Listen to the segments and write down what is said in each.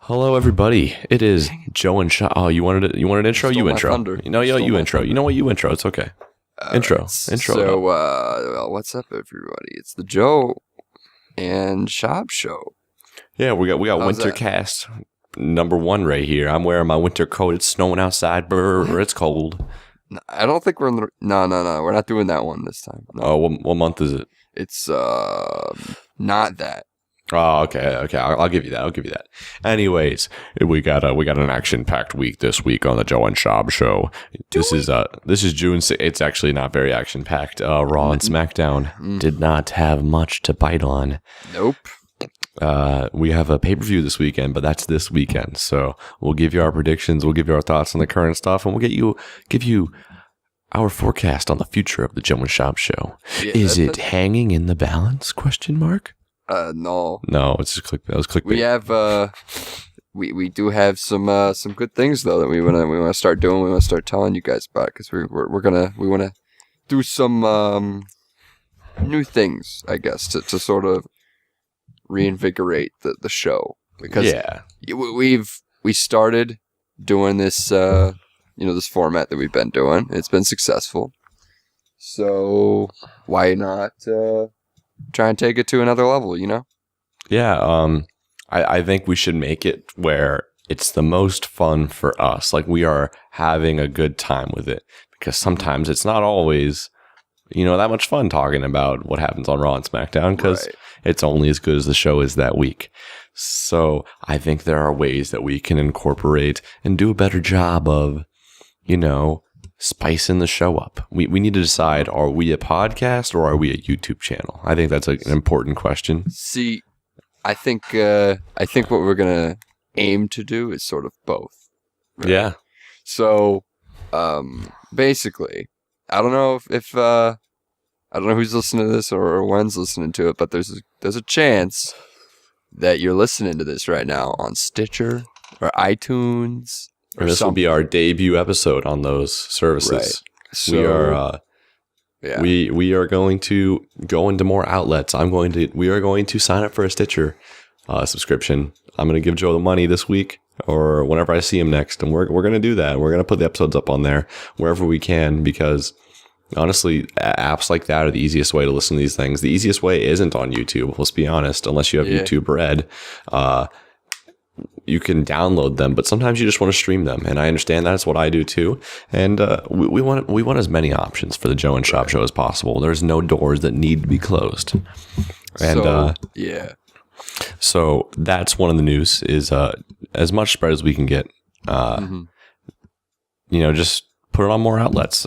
Hello, everybody. It is Joe and Shob. Oh, you wanted an intro? You intro. Thunder. You intro. You know what? You intro. It's okay. Intro. So, well, what's up, everybody? It's the Joe and Shob show. Yeah, we got How's winter that? cast number 1 right here. I'm wearing my winter coat. It's snowing outside. Brr, it's cold. No, I don't think we're in the. No. We're not doing that one this time. No. Oh, what month is it? It's not that. Oh, okay. I'll give you that. Anyways, we got an action-packed week this week on the Joe and Shob show. This is June. It's actually not very action-packed. Raw and Smackdown did not have much to bite on. Nope. We have a pay-per-view this weekend, but that's this weekend. So we'll give you our predictions. We'll give you our thoughts on the current stuff, and we'll give you our forecast on the future of the Joe and Shob show. Yeah, is it hanging in the balance? ? No. No, it's just that was clickbait. We have we do have some good things though that we wanna start doing. We wanna start telling you guys about because we wanna do some new things, I guess, to sort of reinvigorate the show because we started doing this this format that we've been doing. It's been successful, so why not try and take it to another level, Yeah, I think we should make it where it's the most fun for us. Like, we are having a good time with it. Because sometimes it's not always, that much fun talking about what happens on Raw and SmackDown. Because it's only as good as the show is that week. So I think there are ways that we can incorporate and do a better job of, spicing the show up. We need to decide, are we a podcast or are we a YouTube channel? I think that's an important question. See, I think what we're gonna aim to do is sort of both. Right? Yeah. So, basically, I don't know if I don't know who's listening to this or when's listening to it, but there's a chance that you're listening to this right now on Stitcher or iTunes. And this will be our debut episode on those services. Right. So, we are going to go into more outlets. We are going to sign up for a Stitcher subscription. I'm going to give Joe the money this week or whenever I see him next, and we're going to do that. We're going to put the episodes up on there wherever we can because honestly, apps like that are the easiest way to listen to these things. The easiest way isn't on YouTube. Let's be honest, unless you have YouTube Red. You can download them, but sometimes you just want to stream them, and I understand that's what I do too. And we want as many options for the Joe and Shob show as possible. There's no doors that need to be closed. And so that's one of the news is as much spread as we can get. Just put it on more outlets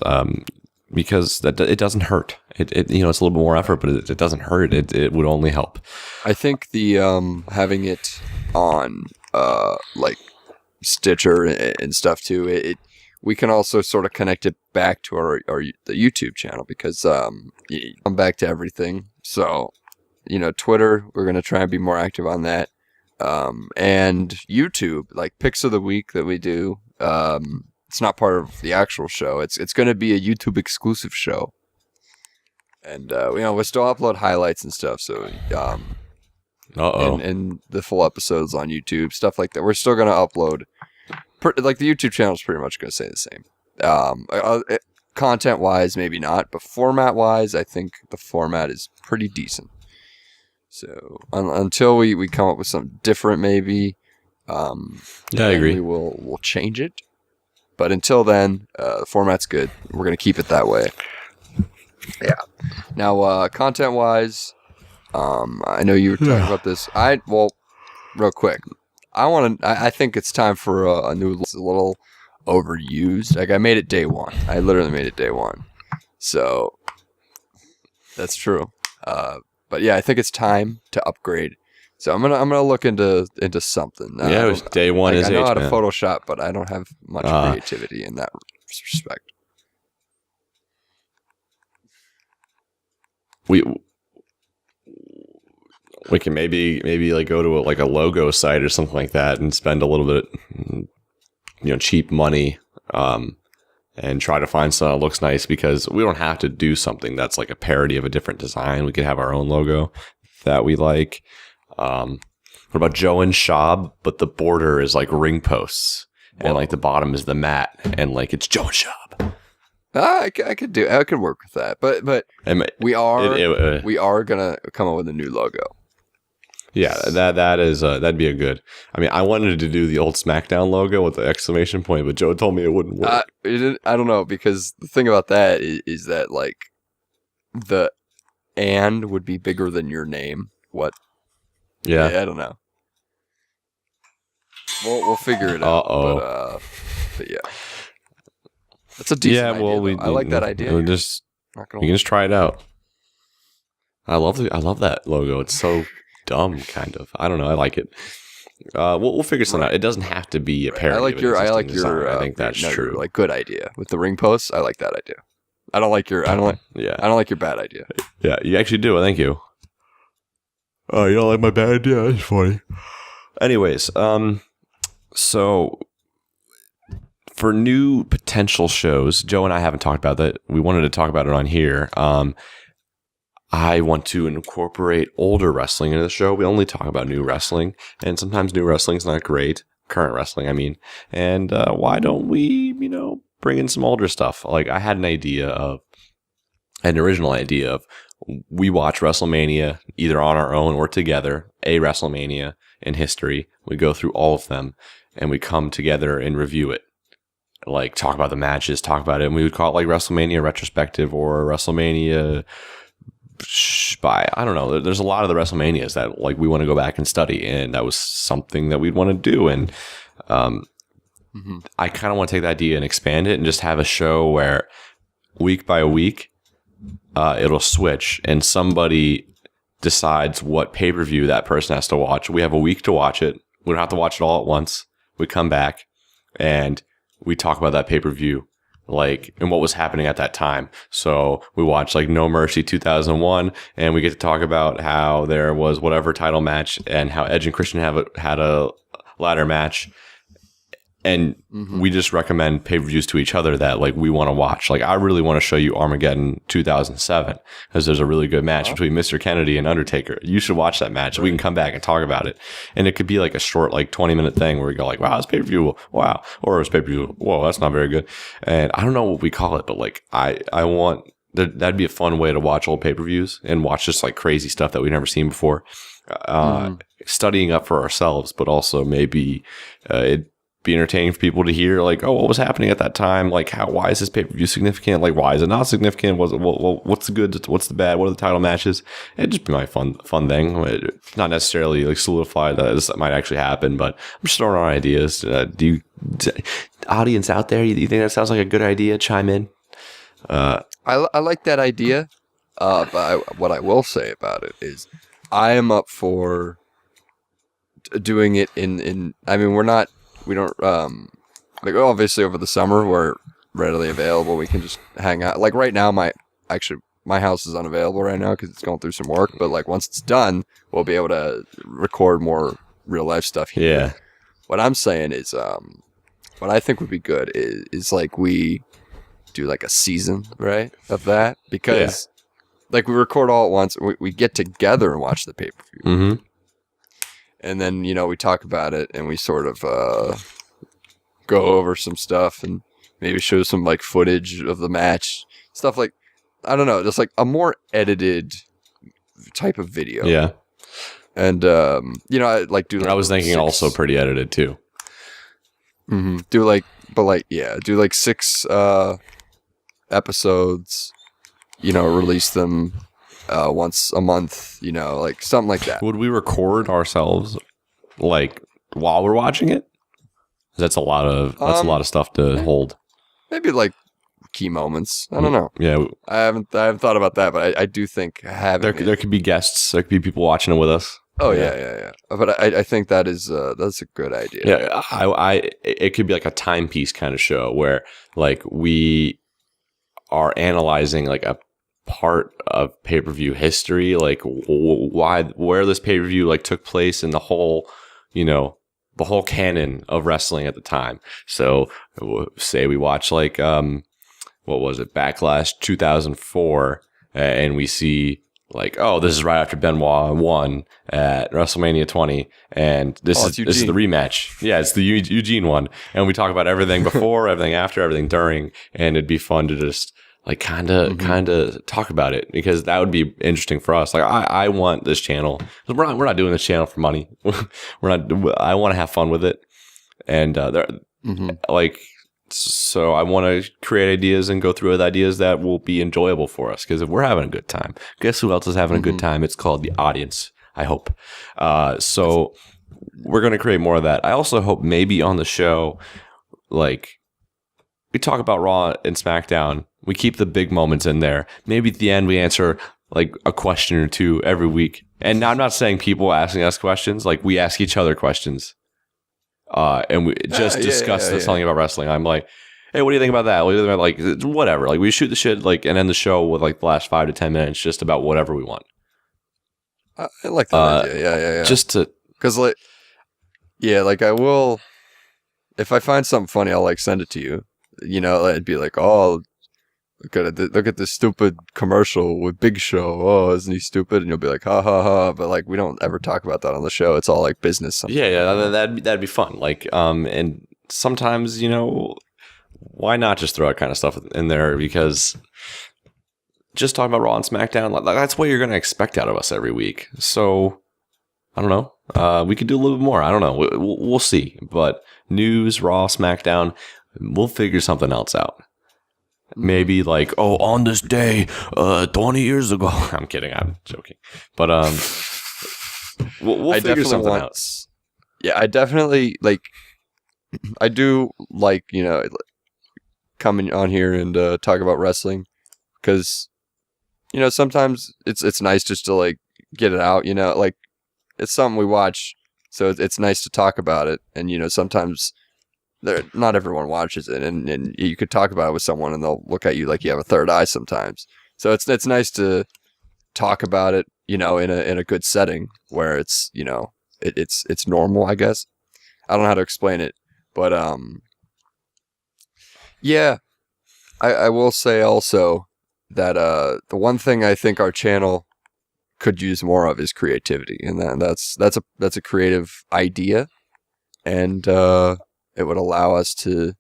because it doesn't hurt. It's a little bit more effort, but it doesn't hurt. It would only help. I think the having it on like Stitcher and stuff too, we can also sort of connect it back to the YouTube channel because I'm back to everything. So Twitter, we're gonna try and be more active on that, and YouTube, like picks of the week that we do. It's not part of the actual show. It's gonna be a YouTube exclusive show, and we still upload highlights and stuff. So and the full episodes on YouTube, stuff like that. We're still going to upload. Like the YouTube channel is pretty much going to stay the same. Content-wise, maybe not, but format-wise, I think the format is pretty decent. So until we come up with something different, maybe. I agree. We'll change it. But until then, the format's good. We're going to keep it that way. Yeah. Now, content-wise. I know you were talking about this. Real quick, I think it's time for a new, a little overused. Like I made it day one. I literally made it day one. So that's true. But yeah, I think it's time to upgrade. So I'm gonna look into something. It was day one. I know how to Photoshop, but I don't have much creativity in that respect. We can maybe like go to a logo site or something like that and spend a little bit, cheap money, and try to find something that looks nice because we don't have to do something that's like a parody of a different design. We could have our own logo that we like. What about Joe and Shob, but the border is like ring posts, and like the bottom is the mat, and like it's Joe and Shob. I could work with that, but we are gonna come up with a new logo. Yeah, that'd be a good. I mean, I wanted to do the old SmackDown logo with the exclamation point, but Joe told me it wouldn't work. I don't know, because the thing about that is that like the "and" would be bigger than your name. What? Yeah, I don't know. We'll figure it out. But yeah, that's a decent idea. I like that idea. We can just try it out. I love that logo. It's so dumb, kind of. I don't know. I like it. We'll figure something out. It doesn't have to be a parody. I think that's true. Like, good idea with the ring posts. I like that idea. I don't like your bad idea. Yeah, you actually do. Thank you. Oh, you don't like my bad idea? That's funny. Anyways, so for new potential shows, Joe and I haven't talked about that. We wanted to talk about it on here. I want to incorporate older wrestling into the show. We only talk about new wrestling, and sometimes new wrestling is not great. Current wrestling, I mean. And why don't we, bring in some older stuff? Like, I had an original idea of we watch Wrestlemania either on our own or together, a Wrestlemania in history. We go through all of them, and we come together and review it. Like, talk about the matches, talk about it, and we would call it like Wrestlemania retrospective or Wrestlemania I don't know. There's a lot of the WrestleManias that like we want to go back and study, and that was something that we'd want to do. And I kind of want to take the idea and expand it and just have a show where week by week it'll switch, and somebody decides what pay-per-view that person has to watch. We have a week to watch it. We don't have to watch it all at once. We come back and we talk about that pay-per-view, like, and what was happening at that time. So we watched like No Mercy 2001, and we get to talk about how there was whatever title match and how Edge and Christian had a ladder match. And we just recommend pay-per-views to each other that like we want to watch. Like, I really want to show you Armageddon 2007 because there's a really good match between Mr. Kennedy and Undertaker. You should watch that match. Right. We can come back and talk about it. And it could be like a short, like 20-minute thing where we go like, wow, this pay-per-view, wow. Or it was pay-per-view, whoa, that's not very good. And I don't know what we call it, but like I want, that'd be a fun way to watch old pay-per-views and watch just like crazy stuff that we've never seen before. Studying up for ourselves, but also maybe it'd be entertaining for people to hear, like, oh, what was happening at that time? Like, why is this pay-per-view significant? Like, why is it not significant? What's the good? What's the bad? What are the title matches? It'd just be my fun thing. It's not necessarily like solidified that this might actually happen, but I'm just throwing out ideas. Audience out there, you think that sounds like a good idea? Chime in. I like that idea, but what I will say about it is I am up for doing it in I mean, we don't like, obviously over the summer we're readily available. We can just hang out. Like right now, my house is unavailable right now because it's going through some work. But like once it's done, we'll be able to record more real life stuff here. Yeah. What I'm saying is, what I think would be good is like we do like a season, right, of that, because like we record all at once. We get together and watch the pay-per-view. And then, we talk about it and we sort of go over some stuff and maybe show some like footage of the match. Stuff like, I don't know, just like a more edited type of video. Yeah. And, I like do like, I was thinking also pretty edited too. Do like 6 episodes, release them once a month, like something like that. Would we record ourselves like while we're watching it? That's a lot of stuff to hold. Maybe like key moments. I don't know. Yeah, I haven't thought about that, but I do think having there could be guests. There could be people watching it with us. Oh yeah. But I think that's a good idea. Yeah, it could be like a timepiece kind of show where like we are analyzing like a part of pay-per-view history, like where this pay-per-view like took place in the whole, the whole canon of wrestling at the time. So say we watch like what was it, Backlash 2004, and we see like, oh, this is right after Benoit won at WrestleMania 20, and this is the rematch. Yeah, it's the Eugene one, and we talk about everything before, everything after, everything during, and it'd be fun to just like kind of talk about it, because that would be interesting for us. Like I want this channel. We're not doing this channel for money. I want to have fun with it, and like. So I want to create ideas and go through with ideas that will be enjoyable for us. Because if we're having a good time, guess who else is having a good time? It's called the audience, I hope. So we're going to create more of that. I also hope maybe on the show, like, we talk about Raw and SmackDown. We keep the big moments in there. Maybe at the end we answer like a question or two every week. And I'm not saying people asking us questions. Like, we ask each other questions. And we just discuss something about wrestling. I'm like, hey, what do you think about that? What do you think about, like, whatever. Like, we shoot the shit, like, and end the show with like the last 5 to 10 minutes just about whatever we want. I like that idea. Yeah. Just to, because like, like I will, if I find something funny, I'll like send it to you. You know, it'd be like, oh, look at this stupid commercial with Big Show. Oh, isn't he stupid? And you'll be like, ha ha ha. But like, we don't ever talk about that on the show. It's all like business. Something. Yeah, that'd be fun. Like, and sometimes, you know, why not just throw that kind of stuff in there? Because just talking about Raw and SmackDown, like, that's what you're going to expect out of us every week. So I don't know. We could do a little bit more. I don't know. We'll see. But news, Raw, SmackDown, we'll figure something else out. Maybe like, oh, on this day, 20 years ago. I'm kidding. I'm joking. But we'll figure something out. Yeah, I definitely like. I do like, you know, coming on here and talk about wrestling, because, you know, sometimes it's nice just to like get it out. You know, like, it's something we watch, so it's nice to talk about it. And, you know, sometimes not everyone watches it, and you could talk about it with someone and they'll look at you like you have a third eye sometimes. So it's nice to talk about it, you know, in a good setting where it's, you know, it's normal, I guess. I don't know how to explain it, but yeah, I will say also that the one thing I think our channel could use more of is creativity, and that's a creative idea, and it would allow us to,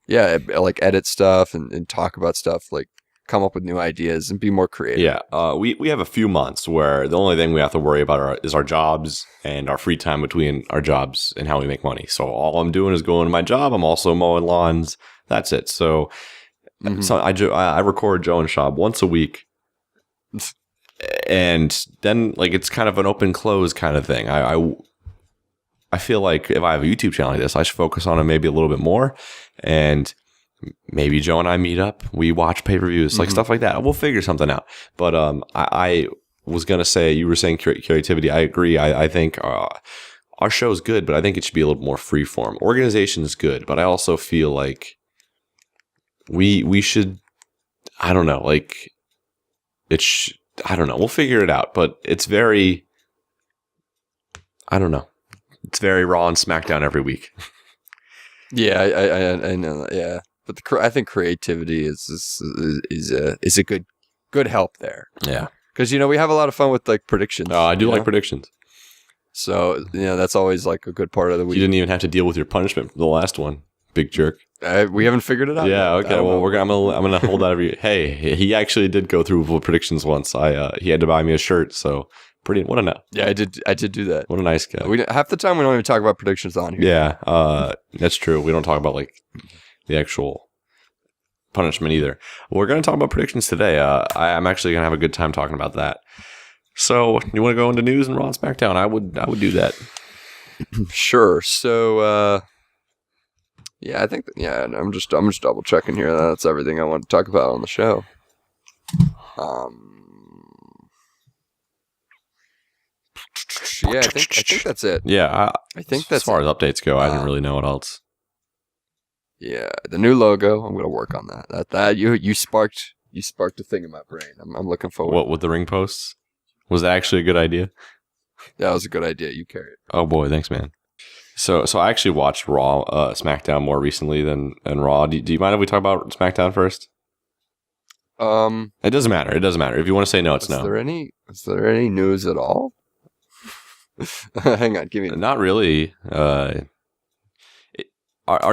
like, edit stuff and talk about stuff, like come up with new ideas and be more creative. Yeah, we have a few months where the only thing we have to worry about is our jobs and our free time between our jobs and how we make money. So all I'm doing is going to my job. I'm also mowing lawns. That's it. So, so I record Joe and Shob once a week. And then, like, it's kind of an open close kind of thing. I feel like if I have a YouTube channel like this, I should focus on it maybe a little bit more. And maybe Joe and I meet up. We watch pay-per-views, like stuff like that. We'll figure something out. But I was going to say, you were saying creativity. I agree. I think our show is good, but I think it should be a little more freeform. Organization is good, but I also feel like we should, I don't know, like, I don't know. We'll figure it out. But it's very, I don't know. It's very Raw and SmackDown every week. Yeah, I know that. Yeah, but I think creativity is a good help there. Yeah, because, you know, we have a lot of fun with like predictions. Oh, I do like predictions. So, you know, that's always like a good part of the week. You didn't even have to deal with your punishment from the last one, big jerk. We haven't figured it out. Yeah. Okay. Well, I'm gonna hold that every. Hey, he actually did go through predictions once. He had to buy me a shirt. So. What a no. Yeah, I did do that. What a nice guy. Half the time we don't even talk about predictions on here. Yeah, that's true. We don't talk about like the actual punishment either. We're going to talk about predictions today. I'm actually going to have a good time talking about that. So, you want to go into news and Raw and SmackDown? I would do that. Sure. So, yeah, I think I'm just double checking here. That's everything I want to talk about on the show. Yeah, I think that's it. Yeah, I think that's as far as updates go. I didn't really know what else. Yeah, the new logo. I'm gonna work on that. That you sparked a thing in my brain. I'm looking forward. What with the ring posts? Was that actually a good idea? That was a good idea. You carry it. Oh boy, thanks, man. So I actually watched Raw, SmackDown more recently than Raw. Do you mind if we talk about SmackDown first? It doesn't matter. It doesn't matter. If you want to say no, it's no. Is there any news at all? Hang on, give me. Not really. Are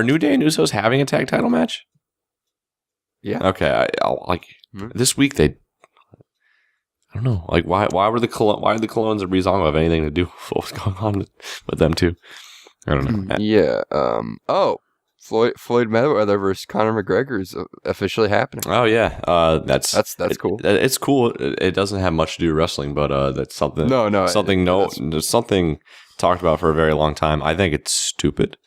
New Day and Usos having a tag title match? Yeah. Okay. This week they. I don't know. Like why were the Colognes and Breezango have anything to do with what was going on with them too? I don't know. Yeah. Floyd Mayweather versus Conor McGregor is officially happening. Oh yeah. That's cool. It's cool. It doesn't have much to do with wrestling, but that's something. Something talked about for a very long time. I think it's stupid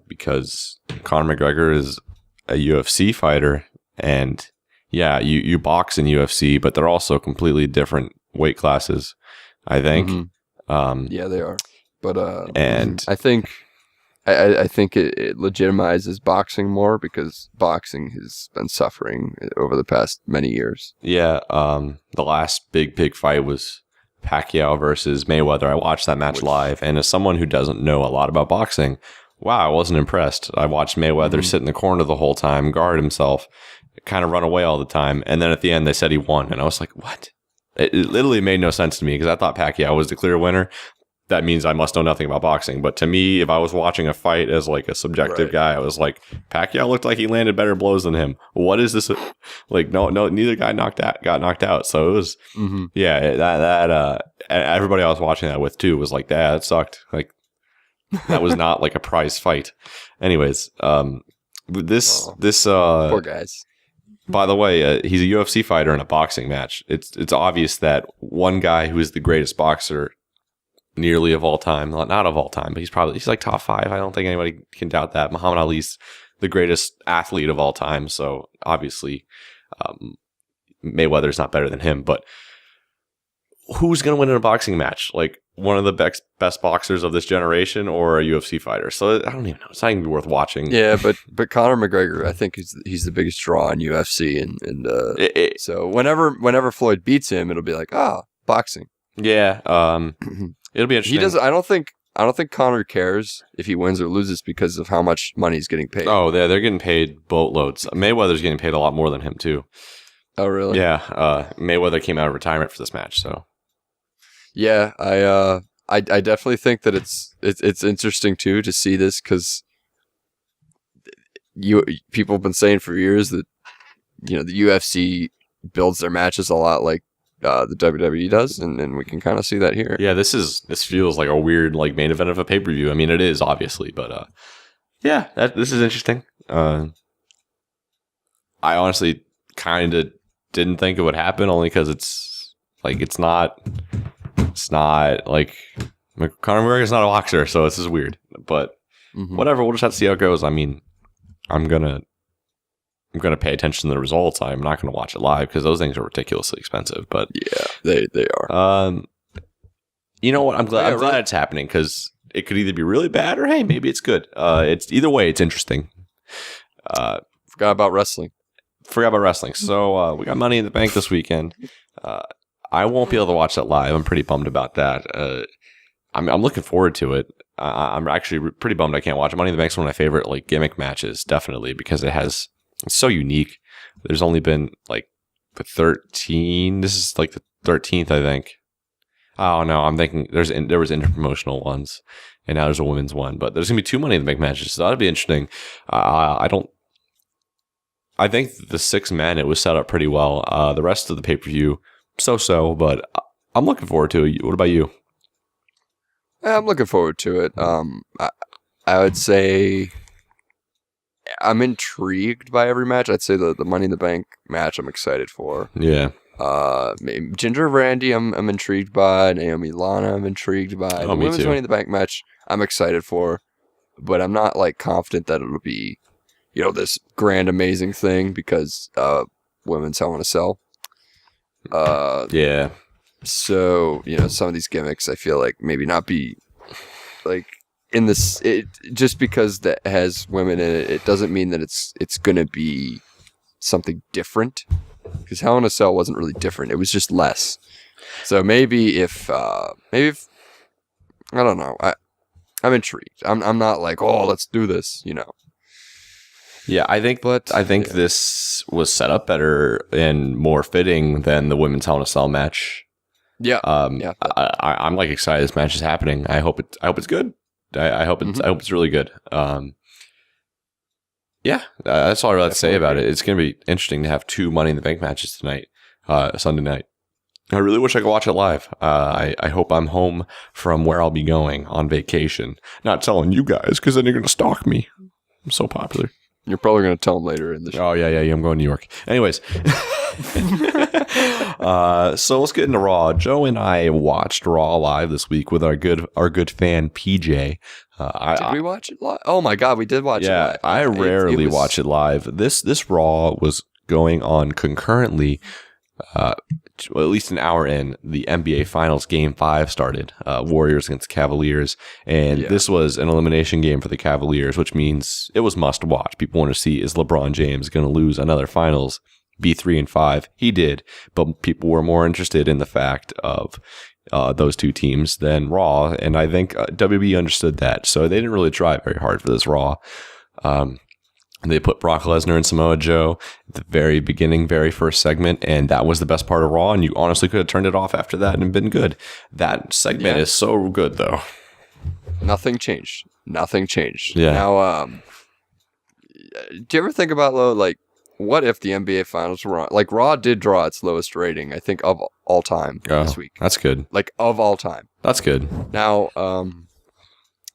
because Conor McGregor is a UFC fighter, and yeah, you box in UFC, but they're also completely different weight classes, I think. Mm-hmm. Yeah, they are. But and I think it legitimizes boxing more because boxing has been suffering over the past many years. Yeah, the last big fight was Pacquiao versus Mayweather. I watched that match live, and as someone who doesn't know a lot about boxing, wow, I wasn't impressed. I watched Mayweather sit in the corner the whole time, guard himself, kind of run away all the time, and then at the end they said he won, and I was like, what? It literally made no sense to me because I thought Pacquiao was the clear winner. That means I must know nothing about boxing. But to me, if I was watching a fight as like a subjective guy, I was like, Pacquiao looked like he landed better blows than him. What is this? Like, no, neither guy got knocked out. So it was, that everybody I was watching that with too was like, that sucked. Like, that was not like a prize fight. Anyways, this poor guys. By the way, he's a UFC fighter in a boxing match. It's obvious that one guy who is the greatest boxer nearly of all time, not of all time, but he's like top 5. I don't think anybody can doubt that. Muhammad Ali's the greatest athlete of all time, so obviously Mayweather's not better than him. But who's going to win in a boxing match? Like one of the best boxers of this generation or a UFC fighter? So I don't even know. It's not even worth watching. Yeah, but Conor McGregor, I think he's the biggest draw in UFC, and so whenever Floyd beats him, it'll be like, boxing. Yeah, it'll be interesting. He doesn't. I don't think Conor cares if he wins or loses because of how much money he's getting paid. Oh, they're getting paid boatloads. Mayweather's getting paid a lot more than him too. Oh, really? Yeah. Mayweather came out of retirement for this match, so. Yeah, I definitely think that it's interesting too to see this because people have been saying for years that the UFC builds their matches a lot like the WWE does, and we can kind of see that here. Yeah, this feels like a weird like main event of a pay-per-view. I mean, it is obviously, but yeah, this is interesting. I honestly kind of didn't think it would happen, only because it's not like Conor McGregor's not a boxer, so this is weird. But whatever, we'll just have to see how it goes. I mean, I'm gonna pay attention to the results. I'm not gonna watch it live because those things are ridiculously expensive. But yeah, they are. You know what? I'm glad it's happening because it could either be really bad or hey, maybe it's good. It's either way, it's interesting. Forgot about wrestling. So we got Money in the Bank this weekend. I won't be able to watch that live. I'm pretty bummed about that. I'm looking forward to it. I'm actually pretty bummed I can't watch it. Money in the Bank's one of my favorite like gimmick matches, definitely, because it's so unique. There's only been like the 13. This is like the 13th, I think. Oh no, I'm thinking there was interpromotional ones, and now there's a women's one. But there's gonna be 2 Money in the Bank matches, so that'll be interesting. I think the 6 men, it was set up pretty well. The rest of the pay-per-view, so, but I'm looking forward to it. What about you? I'm looking forward to it. I would say I'm intrigued by every match. I'd say the Money in the Bank match I'm excited for. Yeah. Ginger Randy I'm intrigued by. Naomi Lana I'm intrigued by. Oh, the me Women's too. Money in the Bank match I'm excited for, but I'm not like confident that it'll be this grand amazing thing because women's Hell in a Cell. Yeah. So, some of these gimmicks I feel like maybe not be like in this, just because that has women in it, it doesn't mean that it's going to be something different, because Hell in a Cell wasn't really different. It was just less. So maybe if I don't know, I'm intrigued. I'm not like, oh, let's do this, Yeah, I think this was set up better and more fitting than the women's Hell in a Cell match. Yeah. I'm like excited this match is happening. I hope it's good. I hope it's really good. That's all I really have to say about it. It's going to be interesting to have 2 Money in the Bank matches tonight, Sunday night. I really wish I could watch it live. I hope I'm home from where I'll be going on vacation. Not telling you guys because then you're going to stalk me. I'm so popular. You're probably going to tell them later in the show. Oh, yeah. I'm going to New York. Anyways. So let's get into Raw. Joe and I watched Raw live this week with our good fan, PJ. Did we watch it live? Oh, my God. We did watch it live. Yeah, I rarely watch it live. This Raw was going on concurrently. At least an hour in, the NBA Finals Game 5 started. Warriors against Cavaliers. And this was an elimination game for the Cavaliers, which means it was must watch. People want to see, is LeBron James going to lose another Finals, be 3-5? He did. But people were more interested in the fact of those 2 teams than Raw. And I think WWE understood that. So they didn't really try very hard for this Raw. They put Brock Lesnar and Samoa Joe at the very beginning, very first segment, and that was the best part of Raw, and you honestly could have turned it off after that and been good. That segment is so good, though. Nothing changed. Yeah. Now, do you ever think about, like, what if the NBA Finals were on? Like, Raw did draw its lowest rating, I think, of all time this week. That's good. Like, of all time. That's good. Now,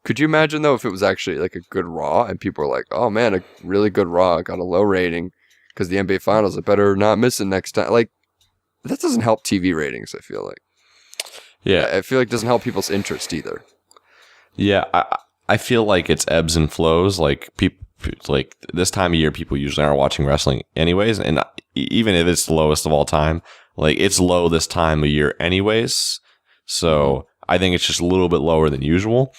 could you imagine, though, if it was actually like a good Raw and people were like, oh, man, a really good Raw got a low rating because the NBA Finals, I better not miss it next time. Like, that doesn't help TV ratings, I feel like. Yeah. I feel like it doesn't help people's interest either. Yeah, I feel like it's ebbs and flows. Like, people, like this time of year, people usually aren't watching wrestling anyways. And even if it's the lowest of all time, like, it's low this time of year anyways. So I think it's just a little bit lower than usual.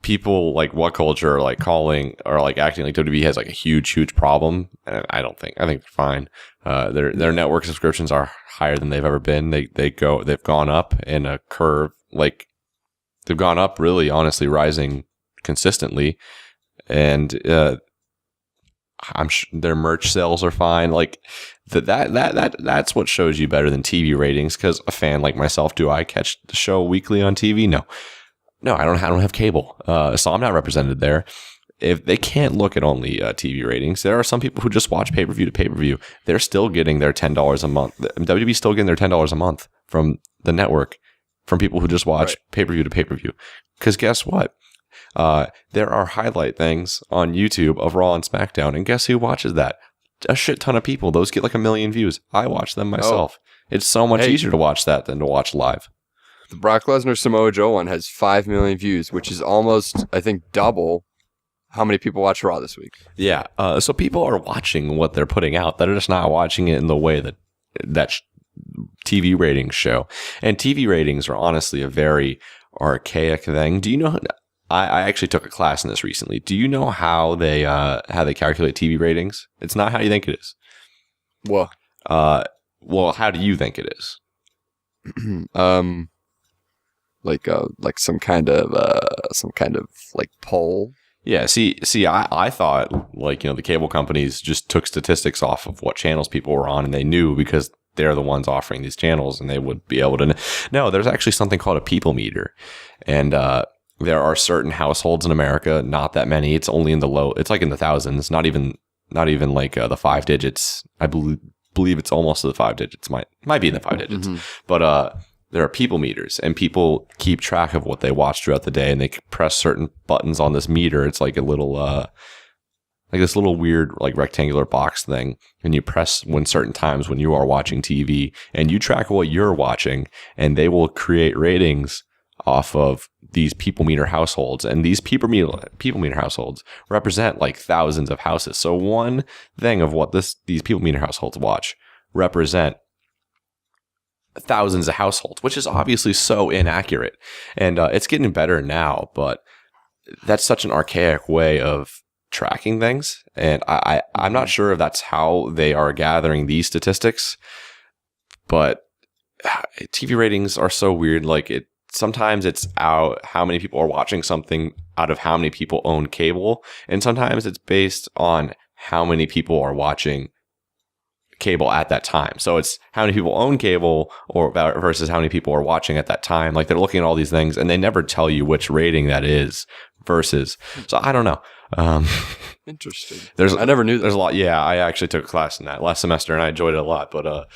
People like What Culture are like calling or like acting like WWE has like a huge problem. And I think they're fine. Their network subscriptions are higher than they've ever been. They've gone up in a curve. Like, they've gone up really, honestly, rising consistently. And I'm sure their merch sales are fine. Like, that's what shows you better than TV ratings. Because a fan like myself, do I catch the show weekly on TV? No, I don't have cable, so I'm not represented there. If they can't look at only TV ratings, there are some people who just watch pay-per-view to pay-per-view. They're still getting their $10 a month. WWE's still getting their $10 a month from the network, from people who just watch pay-per-view to pay-per-view. Because guess what? There are highlight things on YouTube of Raw and Smackdown, and guess who watches that? A shit ton of people. Those get like 1 million views. I watch them myself. It's so much easier to watch that than to watch live. The Brock Lesnar Samoa Joe one has 5 million views, which is almost, I think, double how many people watch Raw this week. Yeah. So people are watching what they're putting out. They're just not watching it in the way that TV ratings show. And TV ratings are honestly a very archaic thing. Do you know? I actually took a class in this recently. Do you know how they calculate TV ratings? It's not how you think it is. Well, how do you think it is? Like some kind of like poll. Yeah. See, I thought, like, the cable companies just took statistics off of what channels people were on, and they knew because they're the ones offering these channels, and they would be able to. No, there's actually something called a people meter, and there are certain households in America, not that many. It's only in the low. It's like in the thousands. Not even like the 5 digits. I believe it's almost to the 5 digits. Might be in the 5 digits, but there are people meters, and people keep track of what they watch throughout the day, and they press certain buttons on this meter. It's like a little, like this little weird, like rectangular box thing, and you press when certain times when you are watching TV, and you track what you're watching, and they will create ratings off of these people meter households, and these people meter households represent like thousands of houses. So one thing of what these people meter households watch represent thousands of households, which is obviously so inaccurate. And it's getting better now, but that's such an archaic way of tracking things. And I'm not sure if that's how they are gathering these statistics, but TV ratings are so weird. Like, sometimes it's out how many people are watching something out of how many people own cable, and sometimes it's based on how many people are watching cable at that time. So it's how many people own cable or versus how many people are watching at that time. Like they're looking at all these things and they never tell you which rating that is versus. So I don't know. Interesting. I never knew that. There's a lot. Yeah, I actually took a class in that last semester and I enjoyed it a lot. But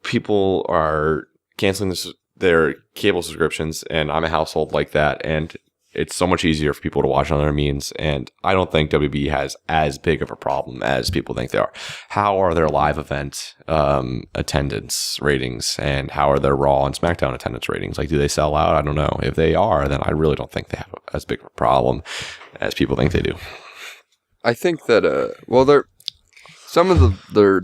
people are canceling their cable subscriptions, and I'm a household like that, and it's so much easier for people to watch on their means, and I don't think WB has as big of a problem as people think they are. How are their live event attendance ratings, and how are their Raw and SmackDown attendance ratings? Like, do they sell out? I don't know. If they are, then I really don't think they have as big of a problem as people think they do. I think that they're some of their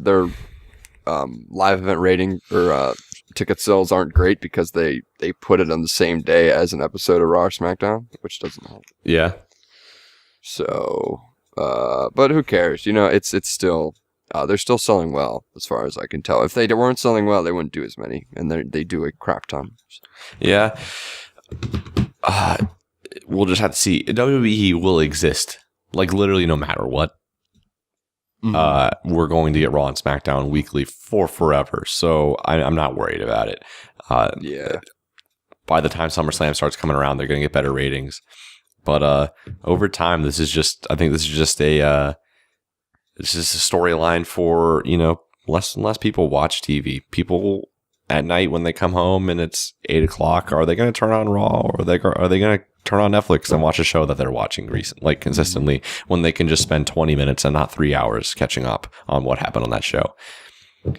live event rating or ticket sales aren't great because they put it on the same day as an episode of Raw or SmackDown, which doesn't help. Yeah. So, but who cares? You know, it's still they're still selling well as far as I can tell. If they weren't selling well, they wouldn't do as many, and they do a crap ton. Yeah. We'll just have to see. WWE will exist, like literally no matter what. We're going to get Raw and SmackDown weekly for forever, so I'm not worried about it. Yeah. By the time SummerSlam starts coming around, they're going to get better ratings. But over time, I think this is just a storyline for, you know, less and less people watch TV. People at night when they come home and it's 8 o'clock, are they going to turn on Raw, or are they going to turn on Netflix and watch a show that they're watching consistently when they can just spend 20 minutes and not 3 hours catching up on what happened on that show?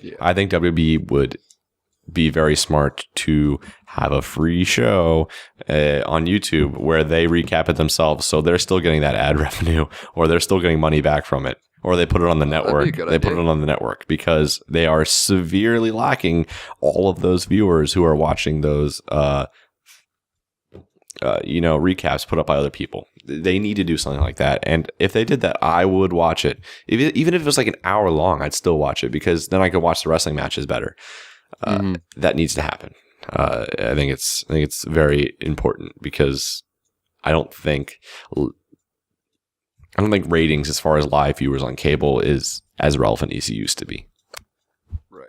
Yeah. I think WB would be very smart to have a free show on YouTube where they recap it themselves, so they're still getting that ad revenue, or they're still getting money back from it. Or they put it on the network. Put it on the network because they are severely lacking all of those viewers who are watching those, recaps put up by other people. They need to do something like that. And if they did that, I would watch it. Even if it was like an hour long, I'd still watch it because then I could watch the wrestling matches better. That needs to happen. I think it's very important because I don't think ratings as far as live viewers on cable is as relevant as it used to be. Right.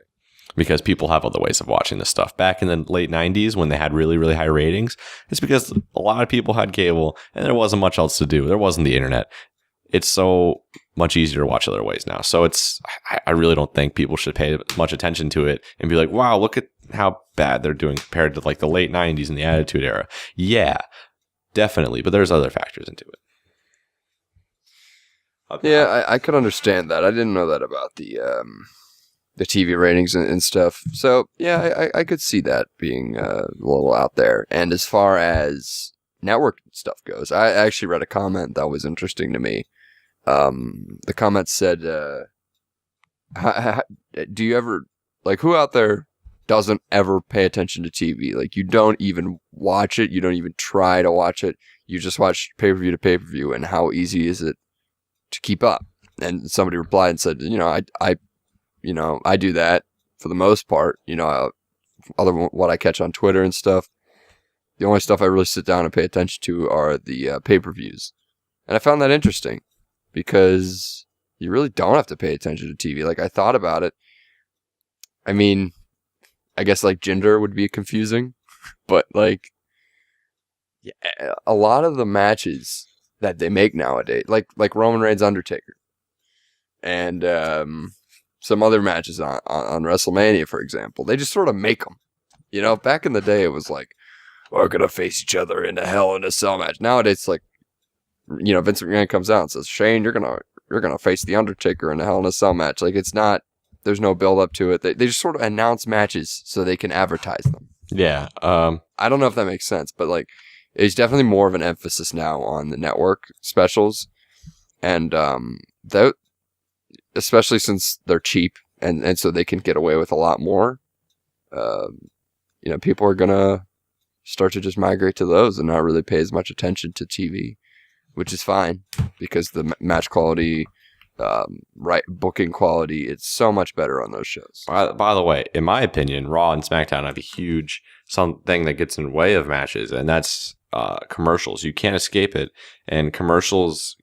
Because people have other ways of watching this stuff. Back in the late 90s when they had really, really high ratings, it's because a lot of people had cable and there wasn't much else to do. There wasn't the internet. It's so much easier to watch other ways now. So I really don't think people should pay much attention to it and be like, wow, look at how bad they're doing compared to like the late 90s and the Attitude Era. Yeah, definitely. But there's other factors into it. Yeah, I could understand that. I didn't know that about the TV ratings and stuff. So yeah, I could see that being a little out there. And as far as network stuff goes, I actually read a comment that was interesting to me. The comment said, "Do you ever who out there doesn't ever pay attention to TV? Like you don't even watch it, you don't even try to watch it. You just watch pay-per-view to pay-per-view, and how easy is it to keep up?" And somebody replied and said, I do that for the most part. Other than what I catch on Twitter and stuff, the only stuff I really sit down and pay attention to are the pay-per-views. And I found that interesting because you really don't have to pay attention to TV. Like I thought about it. I mean, I guess like gender would be confusing, but like a lot of the matches that they make nowadays, like Roman Reigns Undertaker, and some other matches on WrestleMania, for example, they just sort of make them. Back in the day, it was like, we're gonna face each other in a Hell in a Cell match. Nowadays, it's like, Vince McMahon comes out and says, Shane, you're gonna face the Undertaker in a Hell in a Cell match. Like it's not. There's no build up to it. They just sort of announce matches so they can advertise them. Yeah. I don't know if that makes sense, but like. There's definitely more of an emphasis now on the network specials, and that, especially since they're cheap and so they can get away with a lot more. People are gonna start to just migrate to those and not really pay as much attention to TV, which is fine because the match quality right booking quality. It's so much better on those shows. By the way, in my opinion, Raw and SmackDown have a huge something that gets in the way of matches, and that's commercials. You can't escape it, and commercials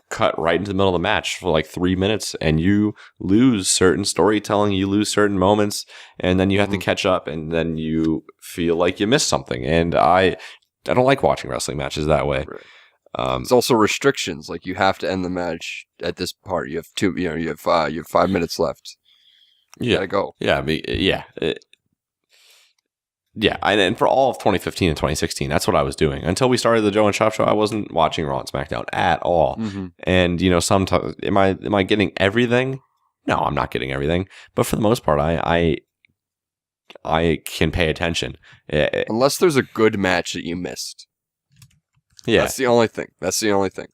cut right into the middle of the match for like 3 minutes, and you lose certain storytelling, you lose certain moments, and then you have to catch up, and then you feel like you missed something. And I don't like watching wrestling matches that way. Right. There's also restrictions, like you have to end the match at this part. You have 5 minutes left. You gotta go. And for all of 2015 and 2016, that's what I was doing until we started the Joe and Shob show. I wasn't watching Raw and SmackDown at all. And sometimes am I getting everything? No, I'm not getting everything. But for the most part, I can pay attention. Unless there's a good match that you missed. Yeah. That's the only thing.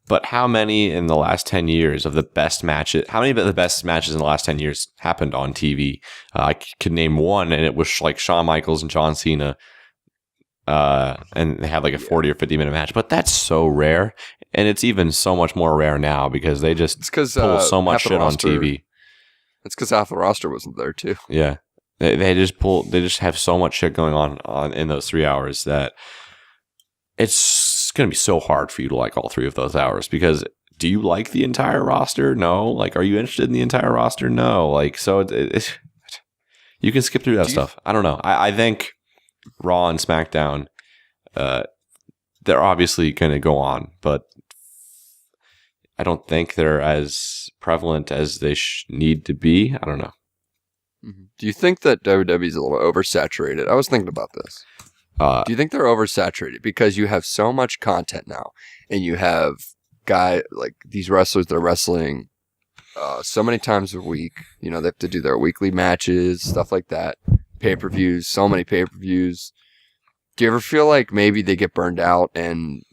But how many in the last 10 years of the best matches, how many of the best matches in the last 10 years happened on TV? I could name one, and it was like Shawn Michaels and John Cena. And they had like a 40 or 50-minute match. But that's so rare. And it's even so much more rare now because they just pull so much shit on TV. It's because half the roster wasn't there, too. Yeah. They just have so much shit going on in those 3 hours that it's going to be so hard for you to like all 3 of those hours, because do you like the entire roster? No. Like, are you interested in the entire roster? No. Like, so you can skip through that stuff. I don't know. I think Raw and SmackDown, they're obviously going to go on, but I don't think they're as prevalent as they need to be. I don't know. Do you think that WWE is a little oversaturated? I was thinking about this. Do you think they're oversaturated because you have so much content now, and you have like these wrestlers that are wrestling so many times a week? They have to do their weekly matches, stuff like that. Pay-per-views, so many pay-per-views. Do you ever feel like maybe they get burned out and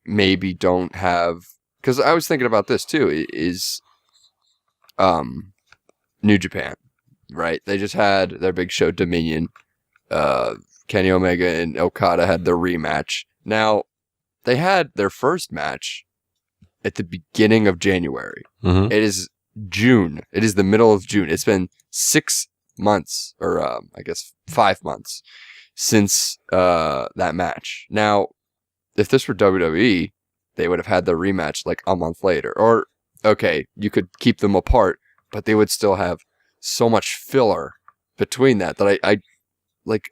maybe don't have? Because I was thinking about this too. Is New Japan, right? They just had their big show Dominion. Kenny Omega and Okada had their rematch. Now, they had their first match at the beginning of January. It is June. It is the middle of June. It's been 6 months, or I guess 5 months, since that match. Now, if this were WWE, they would have had their rematch like a month later. Or, okay, you could keep them apart, but they would still have so much filler between that I like,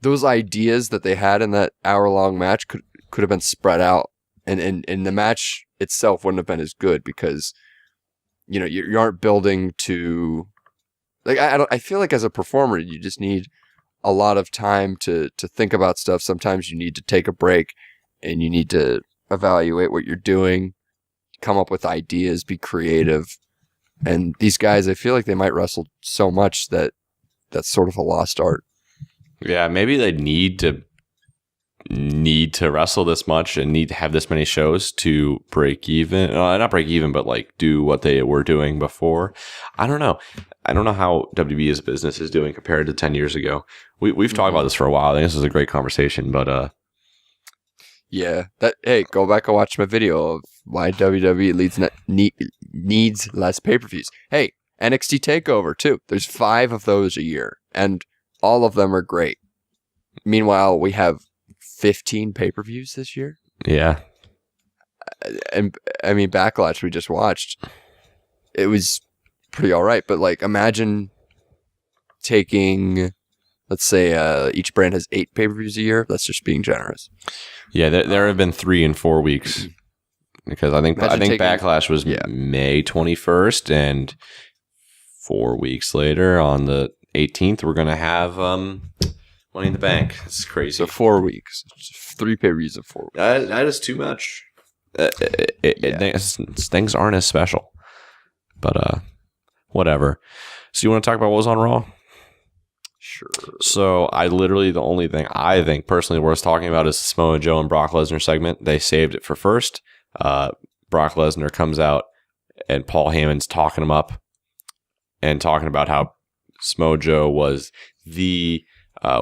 those ideas that they had in that hour-long match could have been spread out, and the match itself wouldn't have been as good because, you aren't building to, like, I feel like as a performer, you just need a lot of time to think about stuff. Sometimes you need to take a break, and you need to evaluate what you're doing, come up with ideas, be creative. And these guys, I feel like they might wrestle so much that that's sort of a lost art. Yeah, maybe they need to wrestle this much and need to have this many shows to break even. Not break even, but like do what they were doing before. I don't know. I don't know how WWE as a business is doing compared to 10 years ago. We've talked about this for a while. I think this is a great conversation, but yeah. Hey, go back and watch my video of why WWE needs less pay-per-views. Hey, NXT TakeOver, too. There's 5 of those a year, and all of them are great. Meanwhile, we have 15 pay-per-views this year. Yeah. And, I mean, Backlash we just watched, it was pretty all right, but, like, imagine taking, let's say, each brand has 8 pay-per-views a year. That's just being generous. Yeah, there have been 3 in 4 weeks. Because I think Backlash was May 21st, and 4 weeks later, on the 18th, we're going to have Money in the Bank. It's crazy. So 4 weeks. 3 pay-per-views in 4 weeks. That is too much. Things aren't as special. But whatever. So you want to talk about what was on Raw? Sure. So the only thing I think personally worth talking about is the Samoa Joe and Brock Lesnar segment. They saved it for first. Brock Lesnar comes out and Paul Heyman's talking him up and talking about how Samoa Joe was the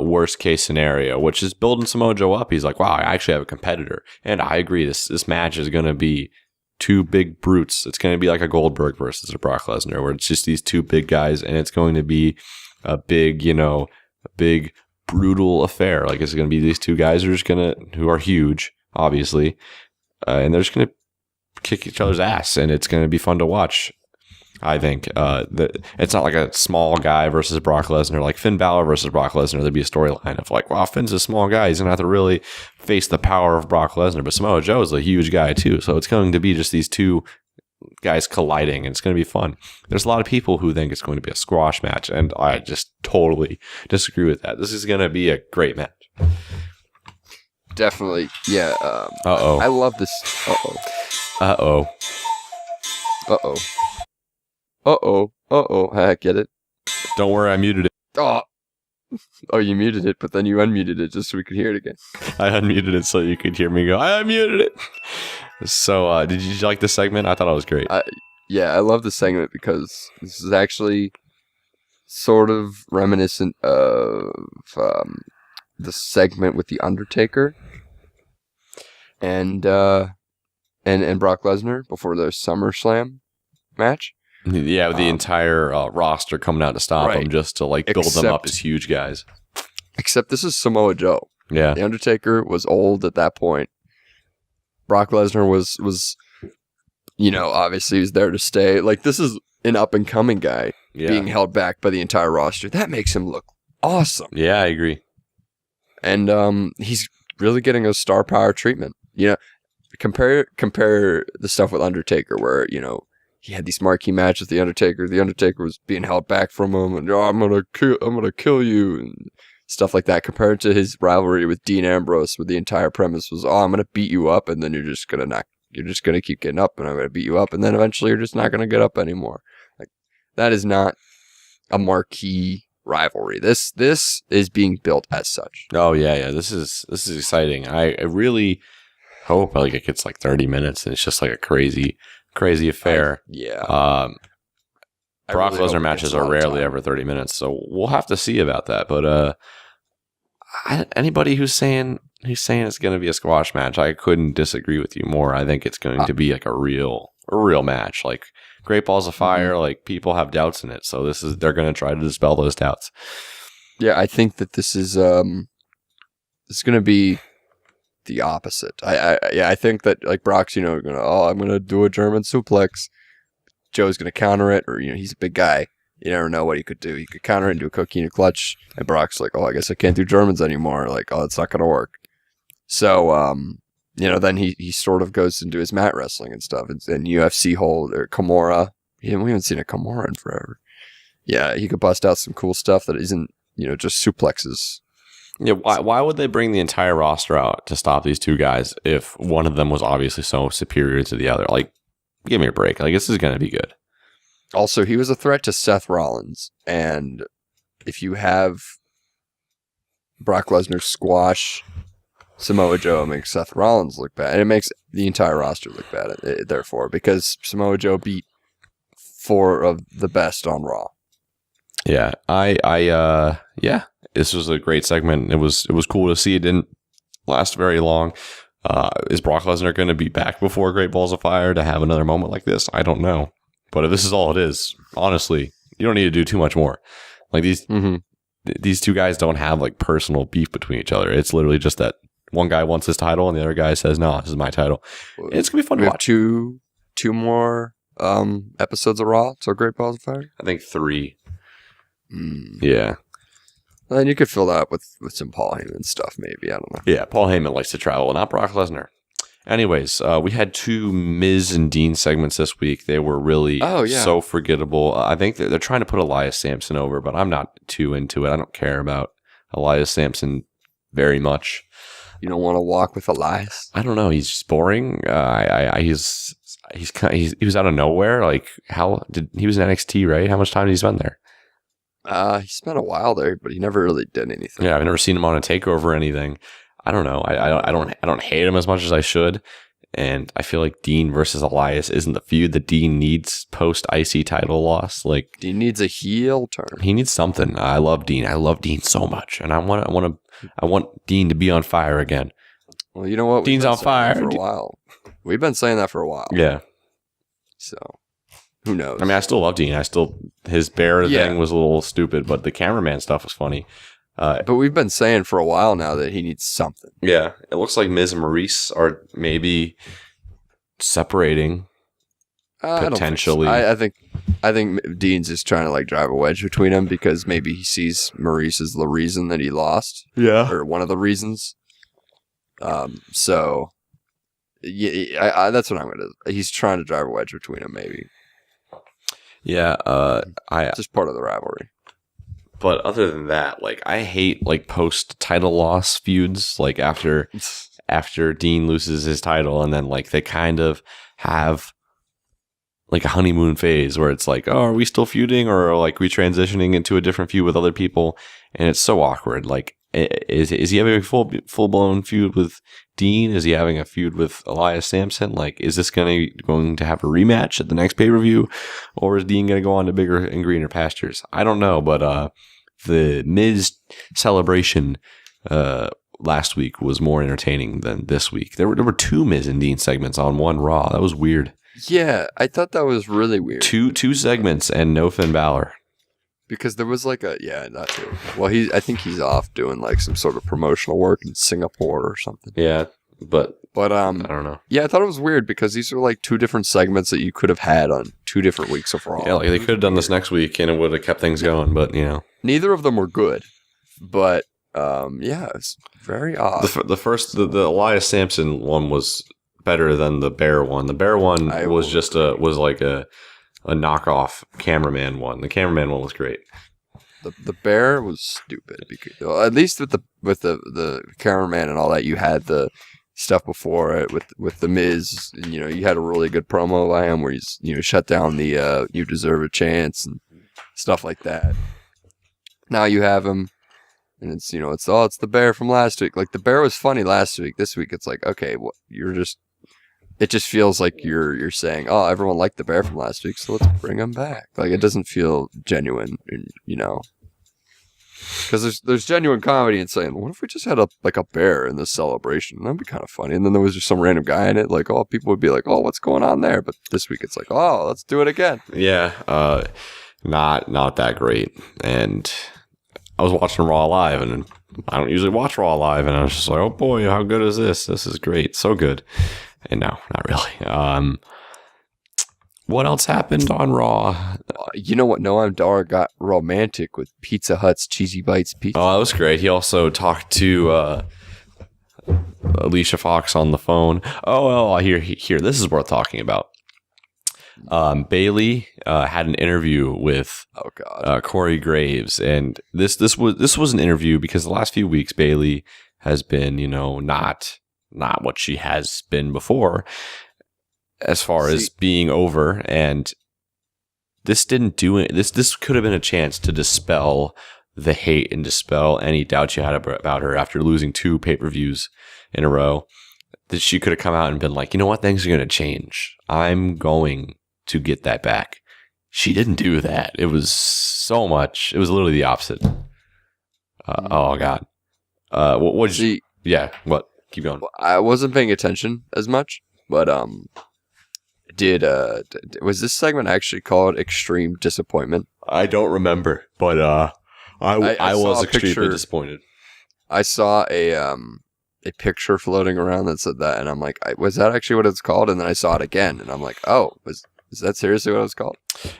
worst case scenario, which is building Samoa Joe up. He's like, wow, I actually have a competitor. And I agree, this match is going to be two big brutes. It's going to be like a Goldberg versus a Brock Lesnar, where it's just these two big guys, and it's going to be a big, a big brutal affair. Like it's going to be these two guys who are huge, obviously, and they're just going to kick each other's ass, and it's going to be fun to watch. I think it's not like a small guy versus Brock Lesnar, like Finn Balor versus Brock Lesnar. There'd be a storyline of like, wow, Finn's a small guy. He's going to have to really face the power of Brock Lesnar. But Samoa Joe is a huge guy too. So it's going to be just these two guys colliding, and it's going to be fun. There's a lot of people who think it's going to be a squash match, and I just totally disagree with that. This is going to be a great match. Definitely. Yeah. Uh-oh. I love this. Uh-oh. Uh-oh. Uh-oh. Uh-oh. I get it. Don't worry, I muted it. Oh, you muted it, but then you unmuted it just so we could hear it again. I unmuted it so you could hear me go, I unmuted it. So, did you like this segment? I thought it was great. Yeah, I love this segment because this is actually sort of reminiscent of the segment with The Undertaker and Brock Lesnar before their SummerSlam match. Yeah, with the entire roster coming out to stop them, just to like build them up as huge guys. Except this is Samoa Joe. Yeah, The Undertaker was old at that point. Brock Lesnar was obviously he was there to stay. Like this is an up and coming guy being held back by the entire roster. That makes him look awesome. Yeah, I agree. And he's really getting a star power treatment. Compare the stuff with Undertaker where he had these marquee matches with The Undertaker. The Undertaker was being held back from him, and I'm gonna kill you, and stuff like that. Compared to his rivalry with Dean Ambrose, where the entire premise was, I'm gonna beat you up, and then you're just gonna keep getting up, and I'm gonna beat you up, and then eventually you're just not gonna get up anymore. Like that is not a marquee rivalry. This is being built as such. Oh yeah. This is exciting. I really hope like it gets like 30 minutes, and it's just like a crazy affair. Brock Lesnar matches are rarely ever 30 minutes, so we'll have to see about that. But anybody who's saying it's going to be a squash match, I couldn't disagree with you more. I think it's going to be like a real match, like Great Balls of Fire. Like people have doubts in it, so they're going to try to dispel those doubts. Yeah, I think that this is going to be the opposite. I think that like Brock's, I'm gonna do a German suplex. Joe's gonna counter it, or he's a big guy. You never know what he could do. He could counter it and do a coquina clutch, and Brock's like, I guess I can't do Germans anymore. Like, it's not gonna work. So, then he sort of goes into his mat wrestling and stuff, and UFC hold or Kimura. We haven't seen a Kimura in forever. Yeah, he could bust out some cool stuff that isn't just suplexes. Yeah, why would they bring the entire roster out to stop these two guys if one of them was obviously so superior to the other? Like, give me a break. Like, this is going to be good. Also, he was a threat to Seth Rollins, and if you have Brock Lesnar squash Samoa Joe, it makes Seth Rollins look bad, and it makes the entire roster look bad, therefore, because Samoa Joe beat 4 of the best on Raw. Yeah, yeah. This was a great segment. It was cool to see. It didn't last very long. Is Brock Lesnar going to be back before Great Balls of Fire to have another moment like this? I don't know. But if this is all it is, honestly, you don't need to do too much more. Like these two guys don't have like personal beef between each other. It's literally just that one guy wants his title and the other guy says, "No, this is my title." It's gonna be fun to watch. Two more episodes of Raw. So Great Balls of Fire. I think 3. Yeah. Then you could fill that up with some Paul Heyman stuff, maybe. I don't know. Yeah, Paul Heyman likes to travel, not Brock Lesnar. Anyways, we had 2 Miz and Dean segments this week. They were really so forgettable. I think they're trying to put Elias Sampson over, but I'm not too into it. I don't care about Elias Sampson very much. You don't want to walk with Elias? I don't know. He's just boring. He was out of nowhere. Like he was in NXT, right? How much time did he spend there? He spent a while there, but he never really did anything. Yeah, I've never seen him on a takeover or anything. I don't know. I don't hate him as much as I should, and I feel like Dean versus Elias isn't the feud that Dean needs post IC title loss. Like Dean needs a heel turn. He needs something. I love Dean. I love Dean so much, and I want Dean to be on fire again. Well, you know what? Dean's on fire for a while. We've been saying that for a while. Yeah, So who knows? I mean, I still love Dean. His bear thing was a little stupid, but the cameraman stuff was funny. But we've been saying for a while now that he needs something. Yeah, it looks like Miz and Maurice are maybe separating potentially. I think Dean's just trying to like drive a wedge between them because maybe he sees Maurice as the reason that he lost. Yeah, or one of the reasons. So yeah, that's what I'm gonna. He's trying to drive a wedge between them, maybe. Yeah, just part of the rivalry. But other than that, like I hate like post title loss feuds. Like after Dean loses his title, and then like they kind of have like a honeymoon phase where it's like, oh, are we still feuding, or like we transitioning into a different feud with other people? And it's so awkward. Like, is he having a full blown feud with Dean? Is he having a feud with Elias Sampson? Like, is this going to have a rematch at the next pay-per-view, or is Dean going to go on to bigger and greener pastures? I don't know, but the Miz celebration last week was more entertaining than this week. There were two Miz and Dean segments on one Raw. That was weird. Yeah, I thought that was really weird. Two segments and no Finn Balor. Because there was like that too. Well, I think he's off doing like some sort of promotional work in Singapore or something. Yeah, but I don't know. Yeah, I thought it was weird because these are like two different segments that you could have had on 2 different weeks of Raw. Yeah, like they could have done this next week and it would have kept things going, but you know. Neither of them were good, but it's very odd. The Elias Sampson one was better than the Bear one. The Bear one was like a knockoff cameraman one. The cameraman one was great. The Bear was stupid because at least with the cameraman and all that, you had the stuff before it with the Miz. And, you had a really good promo by him where he's shut down the "You Deserve a Chance" and stuff like that. Now you have him, and it's it's the Bear from last week. Like the Bear was funny last week. This week it's like, okay, well, it just feels like you're saying, oh, everyone liked the Bear from last week, so let's bring him back. Like it doesn't feel genuine, because there's genuine comedy in saying, what if we just had a bear in this celebration? That'd be kind of funny. And then there was just some random guy in it, like, oh, people would be like, oh, what's going on there? But this week it's like, oh, let's do it again. Yeah, not that great. And I was watching Raw Live, and I don't usually watch Raw Live, and I was just like, oh boy, how good is this? This is great, so good. And no, not really. What else happened on Raw? You know what? Noam Dar got romantic with Pizza Hut's Cheesy Bites pizza. Oh, that was great. He also talked to Alicia Fox on the phone. Oh, here. This is worth talking about. Bayley had an interview with Corey Graves, and this was an interview because the last few weeks Bayley has been not what she has been before as far as being over, and this didn't do it. This could have been a chance to dispel the hate and dispel any doubt you had about her after losing 2 pay-per-views in a row. That she could have come out and been like, you know what, things are going to change. I'm going to get that back. She didn't do that. It was so much. It was literally the opposite. Oh God. What did you? Yeah. What? Keep going. I wasn't paying attention as much, but was this segment actually called Extreme Disappointment? I don't remember, but I was extremely disappointed. I saw a picture floating around that said that, and I'm like, was that actually what it's called? And then I saw it again, and I'm like, oh, is that seriously what it was called?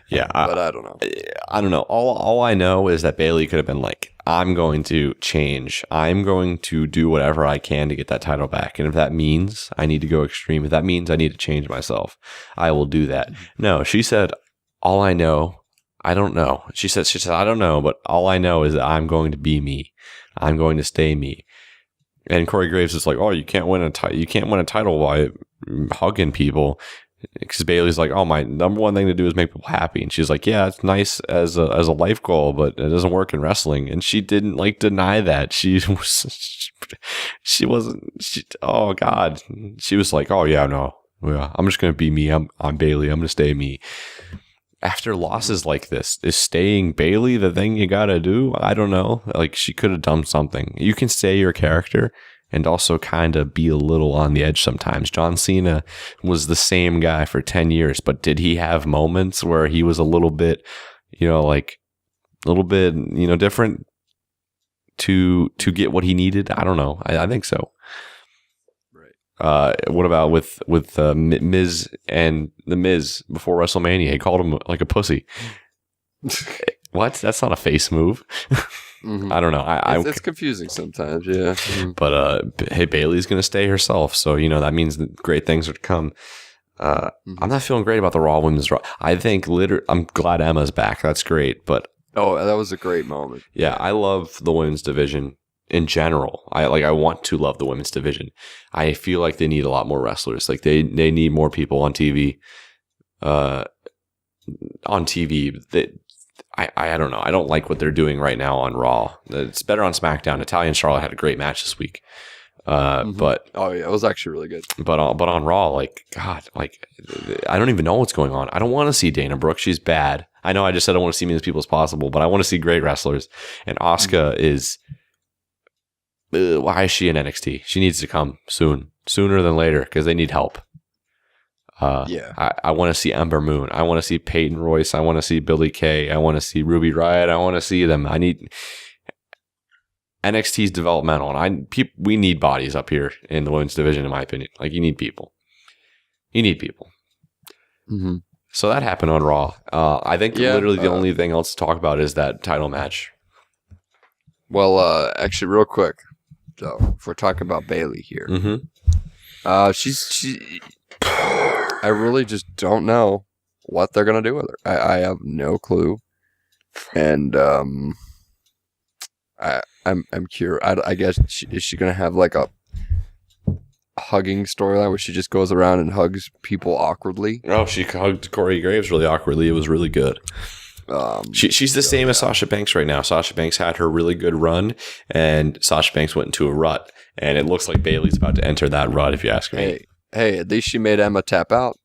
Yeah, but I don't know. I don't know. All I know is that Bayley could have been like, I'm going to change. I'm going to do whatever I can to get that title back. And if that means I need to go extreme, if that means I need to change myself, I will do that. No, she said, all I know, I don't know. She said, I don't know, but all I know is that I'm going to be me. I'm going to stay me. And Corey Graves is like, oh, you can't win a title by hugging people. Because Bayley's like, oh, my number one thing to do is make people happy. And she's like, yeah, it's nice as a life goal, but it doesn't work in wrestling. And she didn't deny that. Oh God. She was like, oh yeah, no. Yeah, I'm just going to be me. I'm Bayley. I'm going to stay me. After losses like this, is staying Bayley the thing you got to do? I don't know. Like, she could have done something. You can stay your character and also kind of be a little on the edge sometimes. John Cena was the same guy for 10 years, but did he have moments where he was a little bit, different to get what he needed? I don't know. I think so. Right. What about with Miz and the Miz before WrestleMania? He called him like a pussy. What? That's not a face move. I don't know. It's confusing sometimes, yeah. But hey, Bayley's going to stay herself, so that means that great things are to come. I'm not feeling great about the Raw Women's Raw. I think I'm glad Emma's back. That's great, but that was a great moment. Yeah, I love the women's division in general. I want to love the women's division. I feel like they need a lot more wrestlers. Like they need more people on TV. I don't know. I don't like what they're doing right now on Raw. It's better on SmackDown. Natalya and Charlotte had a great match this week. But it was actually really good. But on Raw, God, I don't even know what's going on. I don't want to see Dana Brooke. She's bad. I know I just said I want to see as many people as possible, but I want to see great wrestlers. And Asuka is. Why is she in NXT? She needs to come sooner than later, because they need help. I want to see Ember Moon. I want to see Peyton Royce. I want to see Billie Kay. I want to see Ruby Riott. I want to see them. I need NXT's developmental, and we need bodies up here in the women's division, in my opinion. You need people. Mm-hmm. So that happened on Raw. I think literally the only thing else to talk about is that title match. Well, actually, real quick, though, if we're talking about Bayley here, she. I really just don't know what they're gonna do with her. I have no clue, and I'm curious. I guess is she gonna have like a hugging storyline where she just goes around and hugs people awkwardly? Oh, she hugged Corey Graves really awkwardly. It was really good. She's the same as Sasha Banks right now. Sasha Banks had her really good run, and Sasha Banks went into a rut, and it looks like Bayley's about to enter that rut, if you ask me. Hey, at least she made Emma tap out.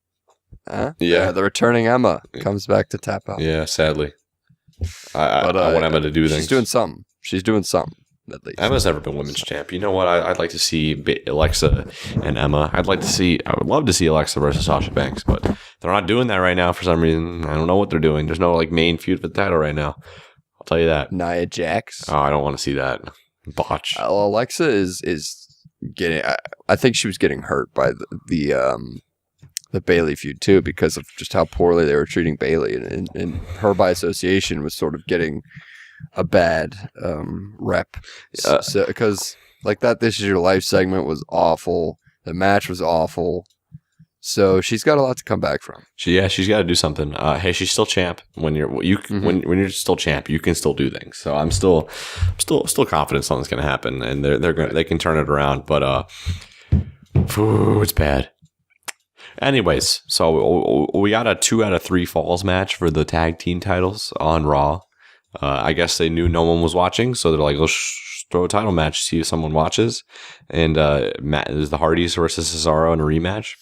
Huh? Yeah, the returning Emma comes back to tap out. Yeah, sadly. I want Emma to do things. She's doing something, at least. Emma's never been women's champ. You know what? I'd like to see Alexa and Emma. I would love to see Alexa versus Sasha Banks, but they're not doing that right now for some reason. I don't know what they're doing. There's no main feud for the title right now. I'll tell you that. Nia Jax. Oh, I don't want to see that. Botch. Alexa is getting. I think she was getting hurt by the Bayley feud too, because of just how poorly they were treating Bayley, and her by association was sort of getting a bad rep. Because that This Is Your Life segment was awful. The match was awful. So she's got a lot to come back from. She's got to do something. Hey, she's still champ. When you're still champ, you can still do things. So I'm still confident something's going to happen, and they can turn it around. But it's bad. Anyways, so we got a 2 out of 3 falls match for the tag team titles on Raw. I guess they knew no one was watching, so they're like, let's throw a title match, see if someone watches. And there's the Hardys versus Cesaro in a rematch.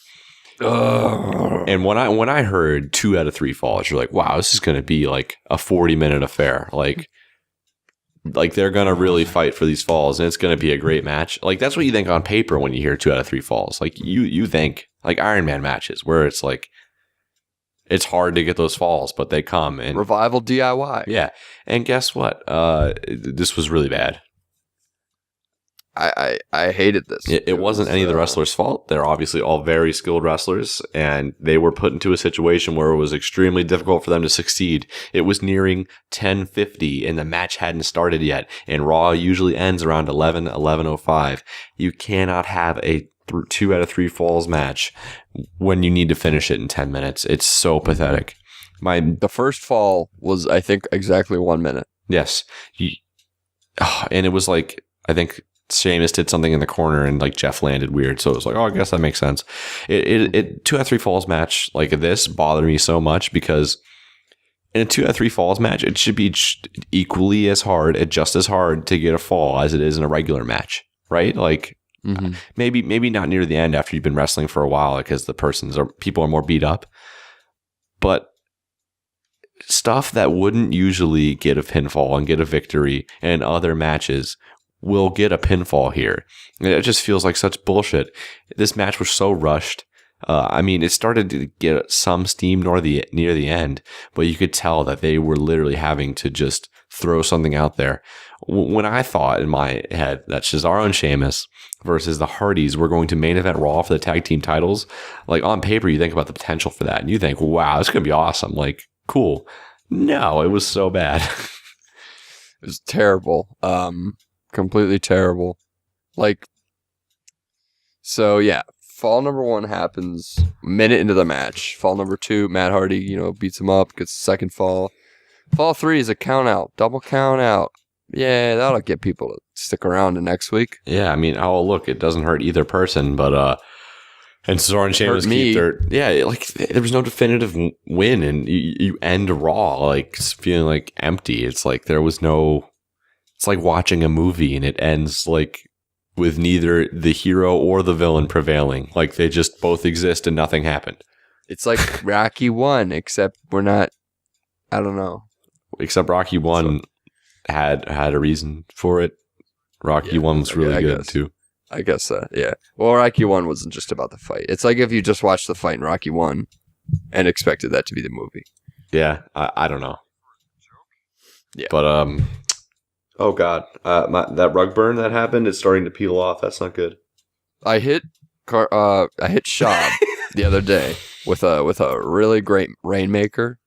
And when I heard 2 out of 3 falls, you're like, wow, this is going to be like a 40-minute affair. Like they're going to really fight for these falls, and it's going to be a great match. That's what you think on paper when you hear 2 out of 3 falls. You think Iron Man matches where it's it's hard to get those falls, but they come. And Revival DIY. Yeah. And guess what? This was really bad. I hated this. It wasn't any of the wrestlers' fault. They're obviously all very skilled wrestlers, and they were put into a situation where it was extremely difficult for them to succeed. It was nearing 10:50, and the match hadn't started yet, and Raw usually ends around 11:05. You cannot have a 2 out of 3 falls match when you need to finish it in 10 minutes. It's so pathetic. The first fall was, I think, exactly 1 minute. Yes. And it was I think Sheamus did something in the corner, and Jeff landed weird, so it was I guess that makes sense. It 2 out of 3 falls match like this bothered me so much, because in a 2 out of 3 falls match, it should be equally as hard, just as hard to get a fall as it is in a regular match, right? Maybe not near the end after you've been wrestling for a while, because people are more beat up, but stuff that wouldn't usually get a pinfall and get a victory in other matches will get a pinfall here. It just feels like such bullshit. This match was so rushed. I mean, it started to get some steam near the end, but you could tell that they were literally having to just throw something out there. When I thought in my head that Cesaro and Sheamus versus the Hardys were going to main event Raw for the tag team titles, like on paper, you think about the potential for that, and you think, wow, this is going to be awesome. Like, cool. No, it was so bad. It was terrible. Completely terrible. Like, so yeah. Fall number 1 happens a minute into the match. Fall number 2, Matt Hardy, beats him up, gets the second fall. Fall 3 is a count out, double count out. Yeah, that'll get people to stick around to next week. Yeah, I mean, look, it doesn't hurt either person, but and Cesaro and Sheamus keep their like there was no definitive win, and you end Raw like feeling like empty. It's like there was no. It's like watching a movie and it ends like with neither the hero or the villain prevailing. Like they just both exist and nothing happened. It's like Rocky 1, except we're not. I don't know. Except Rocky 1 had a reason for it. Rocky 1 was really good too. I guess yeah. Well, Rocky 1 wasn't just about the fight. It's like if you just watched the fight in Rocky 1 and expected that to be the movie. Yeah, I don't know. Yeah. But oh god, that rug burn that happened is starting to peel off. That's not good. I hit Shob the other day with a really great rainmaker,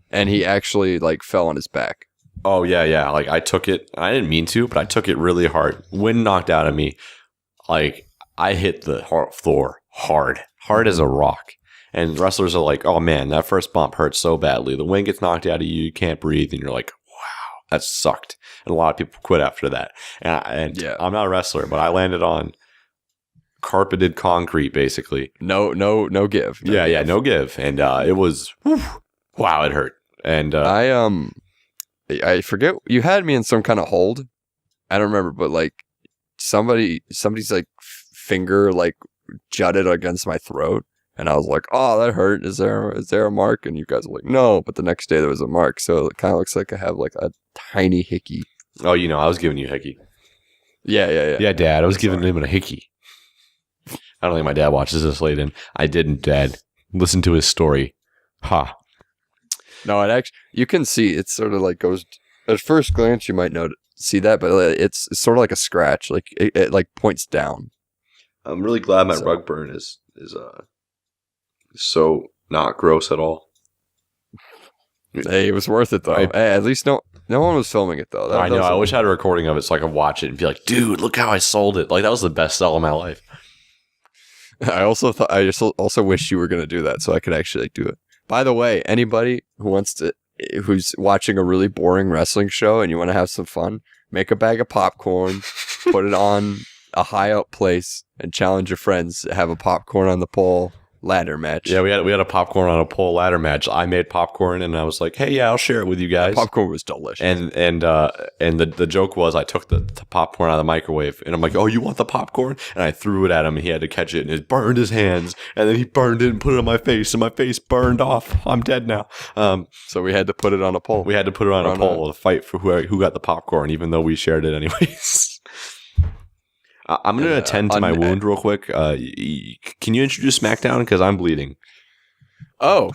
and he actually like fell on his back. Oh yeah. Like I took it. I didn't mean to, but I took it really hard. Wind knocked out of me. Like I hit the floor hard as a rock. And wrestlers are like, "Oh man, that first bump hurt so badly. The wind gets knocked out of you. You can't breathe." And you're like, "Wow, that sucked." And a lot of people quit after that. And yeah. I'm not a wrestler, but I landed on carpeted concrete, basically. No give. No give. And it was, wow, it hurt. And I forget, you had me in some kind of hold. I don't remember, but like somebody's like finger like jutted against my throat. And I was like, oh, that hurt. Is there a mark? And you guys were like, no. But the next day there was a mark. So it kind of looks like I have like a tiny hickey. Oh, I was giving you a hickey. Yeah. Yeah, Dad, I was giving him a hickey. I don't think my dad watches this late in. I didn't, Dad. Listen to his story. Ha. No, it actually, you can see it sort of like goes, at first glance you might see that, but it's sort of like a scratch. Like it like points down. I'm really glad my rug burn is so not gross at all. Hey, it was worth it though. Hey, at least no one was filming it though. I know. I wish I had a recording of it so I could watch it and be like, dude, look how I sold it. Like that was the best sell of my life. I also wish you were going to do that so I could actually do it. By the way, anybody who's watching a really boring wrestling show and you want to have some fun, make a bag of popcorn, put it on a high up place, and challenge your friends to have a popcorn on the pole ladder match. Yeah, we had a popcorn on a pole ladder match. I made popcorn and I was like, hey, yeah, I'll share it with you guys. The popcorn was delicious. And the joke was I took the popcorn out of the microwave and I'm like, oh, you want the popcorn? And I threw it at him and he had to catch it and it burned his hands. And then he burned it and put it on my face and my face burned off. I'm dead now. So we had to put it on a pole. We had to put it on a pole to fight for who got the popcorn, even though we shared it anyways. I'm going to attend to my wound real quick. Can you introduce SmackDown? Because I'm bleeding. Oh.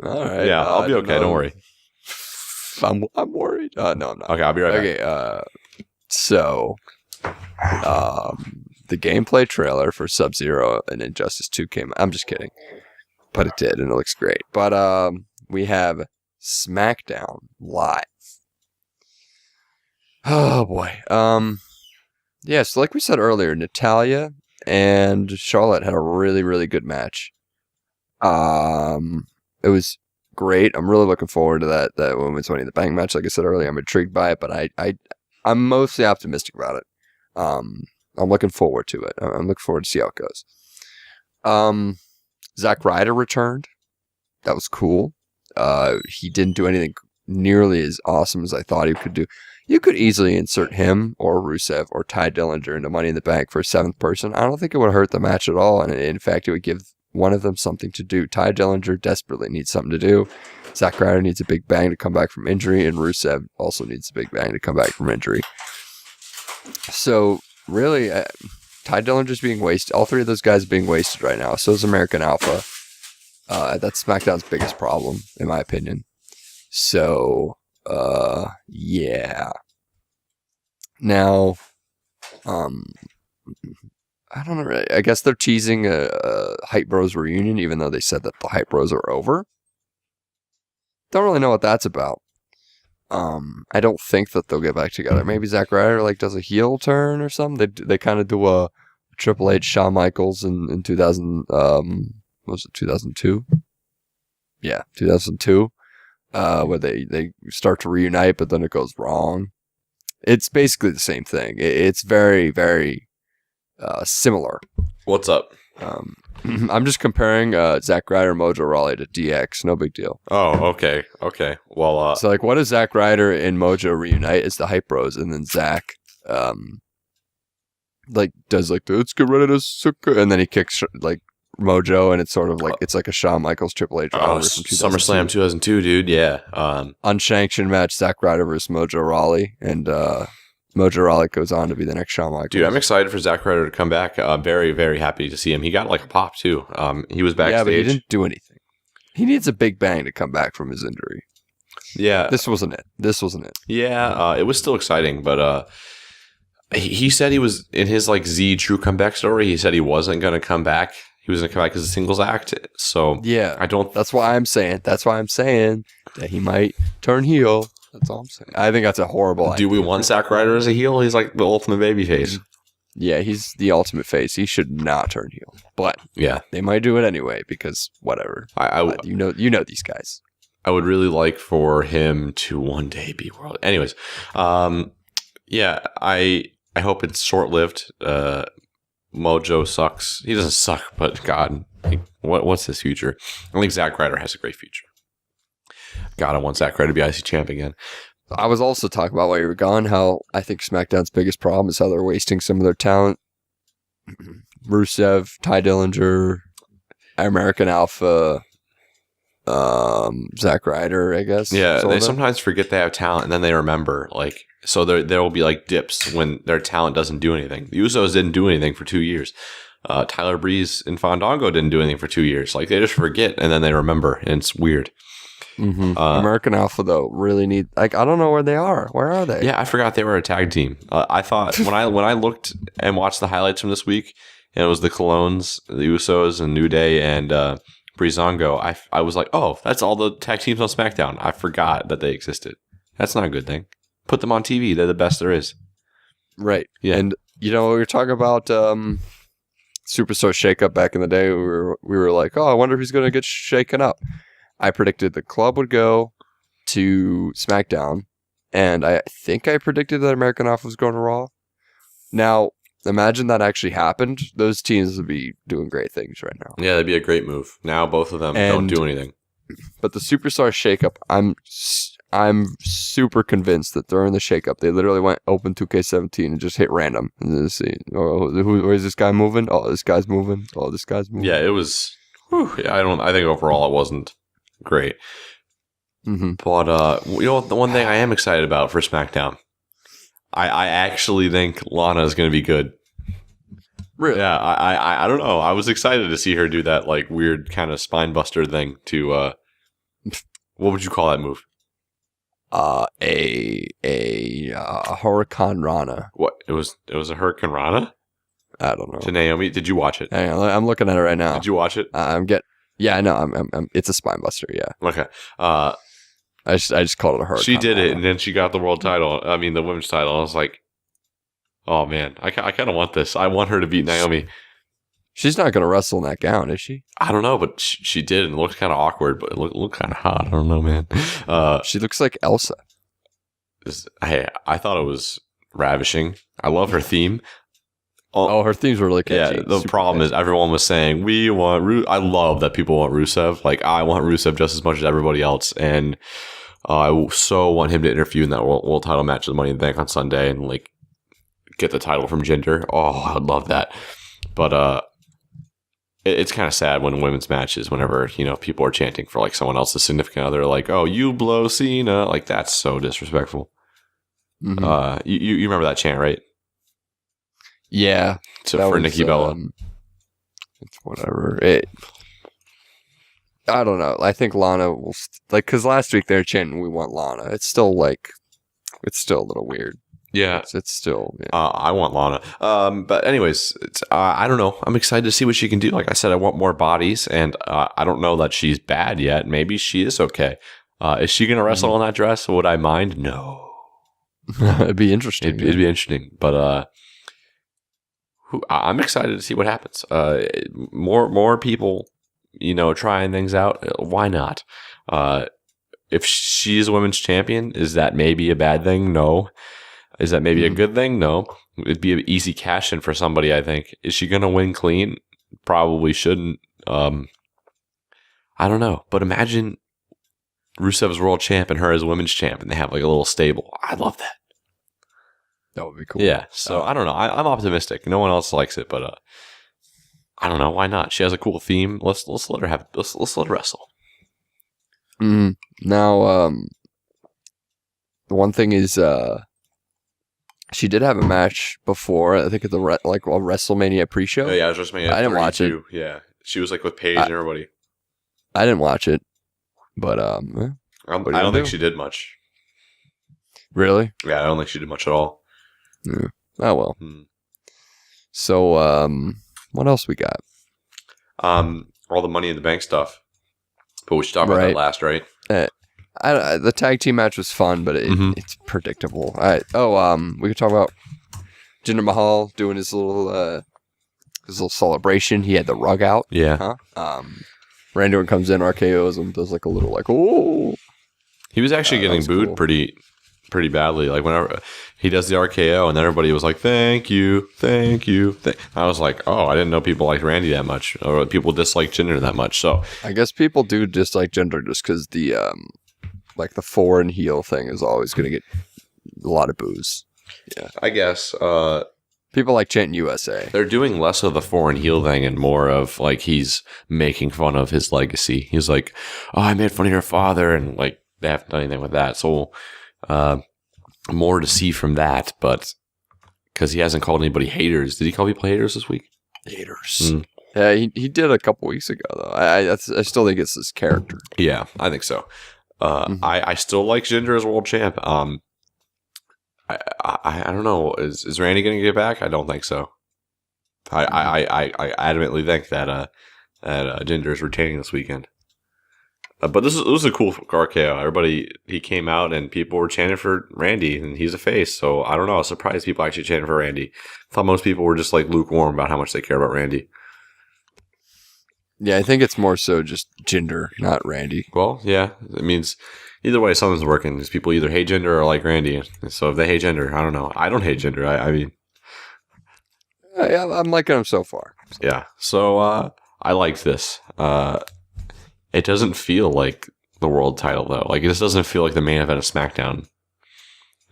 All right. Yeah, I'll be okay. Don't worry. I'm worried. No, I'm not. Okay, I'll be right back. Okay, so the gameplay trailer for Sub-Zero and Injustice 2 came. I'm just kidding. But it did, and it looks great. But we have SmackDown live. Oh, boy. Yeah, so like we said earlier, Natalya and Charlotte had a really, really good match. It was great. I'm really looking forward to that Women's Money in the Bank match. Like I said earlier, I'm intrigued by it, but I'm mostly optimistic about it. I'm looking forward to it. I'm looking forward to see how it goes. Zack Ryder returned. That was cool. He didn't do anything nearly as awesome as I thought he could do. You could easily insert him or Rusev or Ty Dillinger into Money in the Bank for a seventh person. I don't think it would hurt the match at all. And in fact, it would give one of them something to do. Ty Dillinger desperately needs something to do. Zack Ryder needs a big bang to come back from injury. And Rusev also needs a big bang to come back from injury. So really, Ty Dillinger's being wasted. All three of those guys are being wasted right now. So is American Alpha. That's SmackDown's biggest problem, in my opinion. So, yeah. Now, I don't know. I guess they're teasing a Hype Bros reunion, even though they said that the Hype Bros are over. Don't really know what that's about. I don't think that they'll get back together. Maybe Zack Ryder does a heel turn or something. They kind of do a Triple H Shawn Michaels in 2000. Was it 2002? Yeah, 2002. Where they start to reunite, but then it goes wrong. It's basically the same thing. It's very, very similar. What's up? I'm just comparing Zack Ryder and Mojo Rawley to DX. No big deal. Oh, okay. Well, so what does Zack Ryder and Mojo reunite is the Hype Bros, and then Zack does let's get rid of this sucker, and then he kicks Mojo, and it's sort of it's like a Shawn Michaels Triple H versus SummerSlam 2002, dude. Yeah. Unsanctioned match: Zack Ryder versus Mojo Rawley, and Mojo Rawley goes on to be the next Shawn Michaels. Dude, I'm excited for Zack Ryder to come back. Very, very happy to see him. He got a pop too. He was backstage. Yeah, but he didn't do anything. He needs a big bang to come back from his injury. Yeah, this wasn't it. Yeah, it was still exciting, but he said he was in his Z True comeback story. He said he wasn't going to come back. He was going to come back as a singles act. So yeah, I don't. That's why I'm saying that he might turn heel. That's all I'm saying. I think that's a horrible idea. Do we want Zack Ryder as a heel? He's like the ultimate babyface. Yeah, he's the ultimate face. He should not turn heel. But yeah, they might do it anyway because whatever. You know these guys. I would really like for him to one day be world. Anyways, yeah, I hope it's short lived. Mojo sucks. He doesn't suck, but God, what's his future? I think Zack Ryder has a great future. God, I want Zack Ryder to be IC champ again. I was also talking about while you were gone how I think SmackDown's biggest problem is how they're wasting some of their talent. Rusev, Ty Dillinger, American Alpha, Zack Ryder, I guess. Yeah, they sometimes forget they have talent and then they remember. So there will be dips when their talent doesn't do anything. The Usos didn't do anything for 2 years. Tyler Breeze and Fandango didn't do anything for 2 years. They just forget and then they remember, and it's weird. Mm-hmm. American Alpha though really need I don't know where they are. Where are they? Yeah, I forgot they were a tag team. I thought when I looked and watched the highlights from this week, and it was the Colognes, the Usos, and New Day and Breezango. I was like, oh, that's all the tag teams on SmackDown. I forgot that they existed. That's not a good thing. Put them on TV. They're the best there is. Right. Yeah. And we were talking about Superstar shakeup back in the day. We were like, oh, I wonder if he's going to get shaken up. I predicted the club would go to SmackDown, and I think I predicted that American Alpha was going to Raw. Now, imagine that actually happened. Those teams would be doing great things right now. Yeah, that'd be a great move. Now both of them don't do anything. But the Superstar shakeup, I'm super convinced that during the shakeup, they literally went open 2K17 and just hit random. And just see, where is this guy moving? Oh, this guy's moving. Oh, this guy's moving. Yeah, it was. I think overall it wasn't great. Mm-hmm. But the one thing I am excited about for SmackDown, I actually think Lana is going to be good. Really? Yeah, I don't know. I was excited to see her do that weird kind of spine buster thing to what would you call that move? A Hurricane Rana. What? It was a Hurricane Rana? I don't know. To Naomi, did you watch it? Hang on, I'm looking at it right now. Did you watch it? Yeah, I know. I'm it's a spine buster. Yeah. Okay. I just called it a hurricane. She did it, and then she got the world title. I mean, the women's title. I was like, oh man, I kind of want this. I want her to beat Naomi. She's not going to wrestle in that gown, is she? I don't know, but she did, and it looked kind of awkward, but it looked kind of hot. I don't know, man. She looks like Elsa. I thought it was ravishing. I love her theme. Oh, her themes were really catchy. Yeah, the problem is everyone was saying, we want I love that people want Rusev. I want Rusev just as much as everybody else. And I so want him to interview in that world title match of the Money in the Bank on Sunday and get the title from Jinder. Oh, I'd love that. But it's kind of sad when women's matches, whenever, people are chanting for someone else's significant other, oh, you blow Cena. That's so disrespectful. Mm-hmm. You remember that chant, right? Yeah. For Nikki Bella. It's whatever. I don't know. I think Lana will because last week they were chanting, "We want Lana." It's still a little weird. Yeah, it's still. Yeah. I want Lana. But anyways, I don't know. I'm excited to see what she can do. Like I said, I want more bodies, and I don't know that she's bad yet. Maybe she is okay. Is she gonna wrestle in that dress? Would I mind? No. It'd be interesting. It'd be interesting, but I'm excited to see what happens. More people, trying things out. Why not? If she's a women's champion, is that maybe a bad thing? No. Is that maybe a good thing? No. It'd be an easy cash in for somebody, I think. Is she going to win clean? Probably shouldn't. I don't know. But imagine Rusev's world champ and her as women's champ, and they have like a little stable. I'd love that. That would be cool. Yeah. So I don't know. I'm optimistic. No one else likes it, but I don't know. Why not? She has a cool theme. Let's let her let's let her wrestle. Now, the one thing is, she did have a match before. I think at the a WrestleMania pre-show. Oh, yeah, it was WrestleMania. I didn't watch it. Yeah, she was like with Paige and everybody. I didn't watch it, but I don't think she did much. Really? Yeah, I don't think she did much at all. Yeah. Oh well. So, what else we got? All the Money in the Bank stuff. But we should talk about that last, right? The tag team match was fun, but it's predictable. We could talk about Jinder Mahal doing his little celebration. He had the rug out. Yeah. Randy Orton comes in, RKO's him, does like a little oh. He was actually getting booed pretty badly. Like whenever he does the RKO, and then everybody was like, "Thank you, thank you." I was like, "Oh, I didn't know people liked liked that much, or people dislike Jinder that much." So I guess people do dislike Jinder just because the the foreign heel thing is always going to get a lot of boos. Yeah, I guess people like chanting USA. They're doing less of the foreign heel thing and more of like he's making fun of his legacy. He's like, "Oh, I made fun of your father," and like they haven't done anything with that. So more to see from that, but because he hasn't called anybody haters. Did he call people haters this week? Haters. Yeah, he did a couple weeks ago though. I still think it's his character. Yeah, I think so. I still like Jinder as world champ. I don't know. Is Randy going to get back? I don't think so. I adamantly think that Jinder is retaining this weekend. But this was a cool RKO. He came out and people were chanting for Randy, and he's a face. So I don't know. I was surprised people actually chanted for Randy. I thought most people were just like lukewarm about how much they care about Randy. Yeah, I think it's more so just Jinder, not Randy. Well, yeah, it means either way something's working. These people either hate Jinder or like Randy. So if they hate Jinder, I don't know. I don't hate Jinder. I mean, I'm liking him so far. Yeah. So I liked this. It doesn't feel like the world title though. Like this doesn't feel like the main event of SmackDown.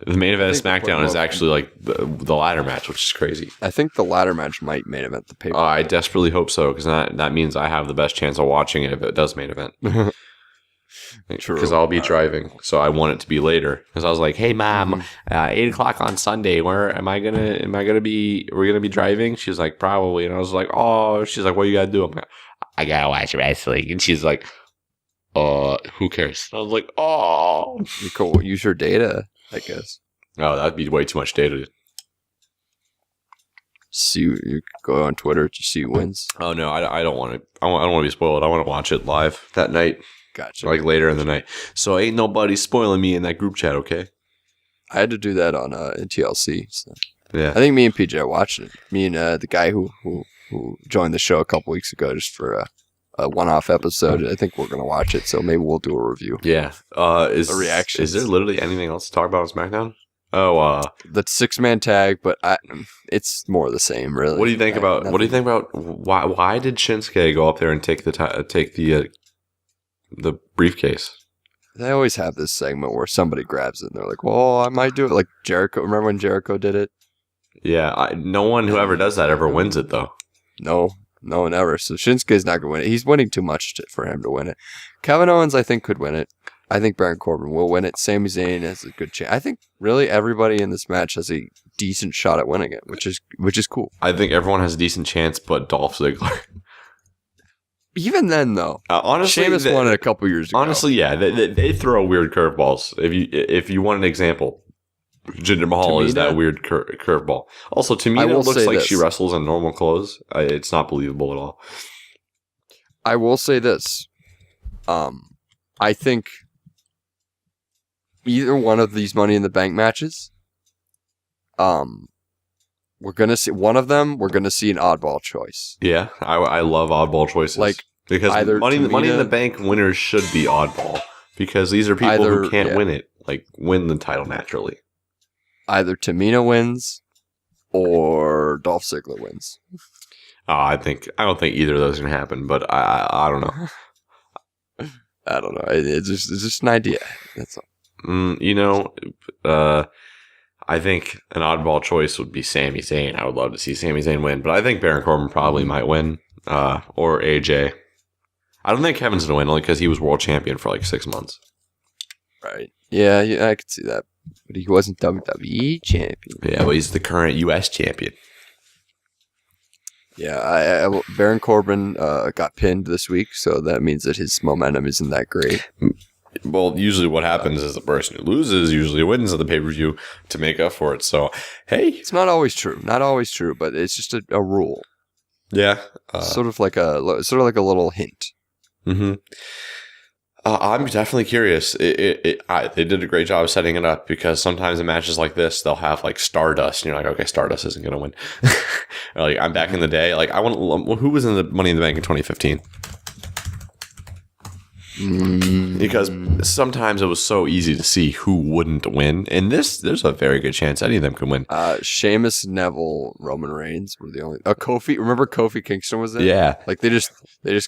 The main event of SmackDown is actually like the ladder match, which is crazy. I think the ladder match might main event the pay-per-view. I desperately hope so, because that means I have the best chance of watching it if it does main event. True. Because I'll be driving, so I want it to be later. Because I was like, "Hey, Mom, 8:00 on Sunday. Where am I gonna be? We're gonna be driving." She's like, "Probably." And I was like, "Oh." She's like, "What you gotta do?" I'm like, "I gotta watch wrestling." And she's like, who cares?" I was like, "Oh, you cool. Use your data, I guess." Oh, that'd be way too much data. See, you go on Twitter to see who wins. Oh no, I don't want to. I don't want to be spoiled. I want to watch it live that night. Gotcha. Like later in the night. So ain't nobody spoiling me in that group chat, okay? I had to do that on in TLC. So. Yeah, I think me and PJ watched it. Me and the guy who joined the show a couple weeks ago just for a one-off episode. I think we're gonna watch it, so maybe we'll do a review. Yeah. A reaction. Is there literally anything else to talk about on SmackDown? Oh, the 6-man tag, but it's more of the same, really. What do you think about? What do you think about? Why did Shinsuke go up there and take the briefcase? They always have this segment where somebody grabs it and they're like, "Well, I might do it." Like Jericho. Remember when Jericho did it? Yeah. No one who ever does that ever wins it, though. No one ever. So Shinsuke's not going to win it. He's winning too much for him to win it. Kevin Owens, I think, could win it. I think Baron Corbin will win it. Sami Zayn has a good chance. I think really everybody in this match has a decent shot at winning it, which is cool. I think everyone has a decent chance, but Dolph Ziggler. Even then, though, honestly, Sheamus won it a couple years ago. Honestly, yeah, they throw weird curveballs. If you want an example, Jinder Mahal is that weird curveball. Also, Tamina looks like she wrestles in normal clothes. It's not believable at all. I will say this. I think either one of these Money in the Bank matches, we're gonna see one of them. We're gonna see an oddball choice. Yeah, I love oddball choices. Because Money in the Bank winners should be oddball because these are people who can't win it, win the title naturally. Either Tamina wins or Dolph Ziggler wins. I don't think either of those are gonna happen, but I don't know. I don't know. It's just an idea. That's all. I think an oddball choice would be Sami Zayn. I would love to see Sami Zayn win, but I think Baron Corbin probably might win, or AJ. I don't think Kevin's going to win only because he was world champion for 6 months. Right. Yeah, I could see that. But he wasn't WWE champion. Yeah, but he's the current U.S. champion. Yeah, Baron Corbin got pinned this week, so that means that his momentum isn't that great. Well, usually what happens is the person who loses usually wins at the pay-per-view to make up for it. So, hey. It's not always true. Not always true, but it's just a rule. Yeah. Sort of like a little hint. Mm-hmm. I'm definitely curious. They did a great job of setting it up because sometimes in matches like this, they'll have Stardust. And you're like, okay, Stardust isn't going to win. Or, I'm back in the day. Who was in the Money in the Bank in 2015? Because sometimes it was so easy to see who wouldn't win. And there's a very good chance any of them could win. Sheamus, Neville, Roman Reigns were the only... Kofi, remember Kofi Kingston was there? Yeah. They just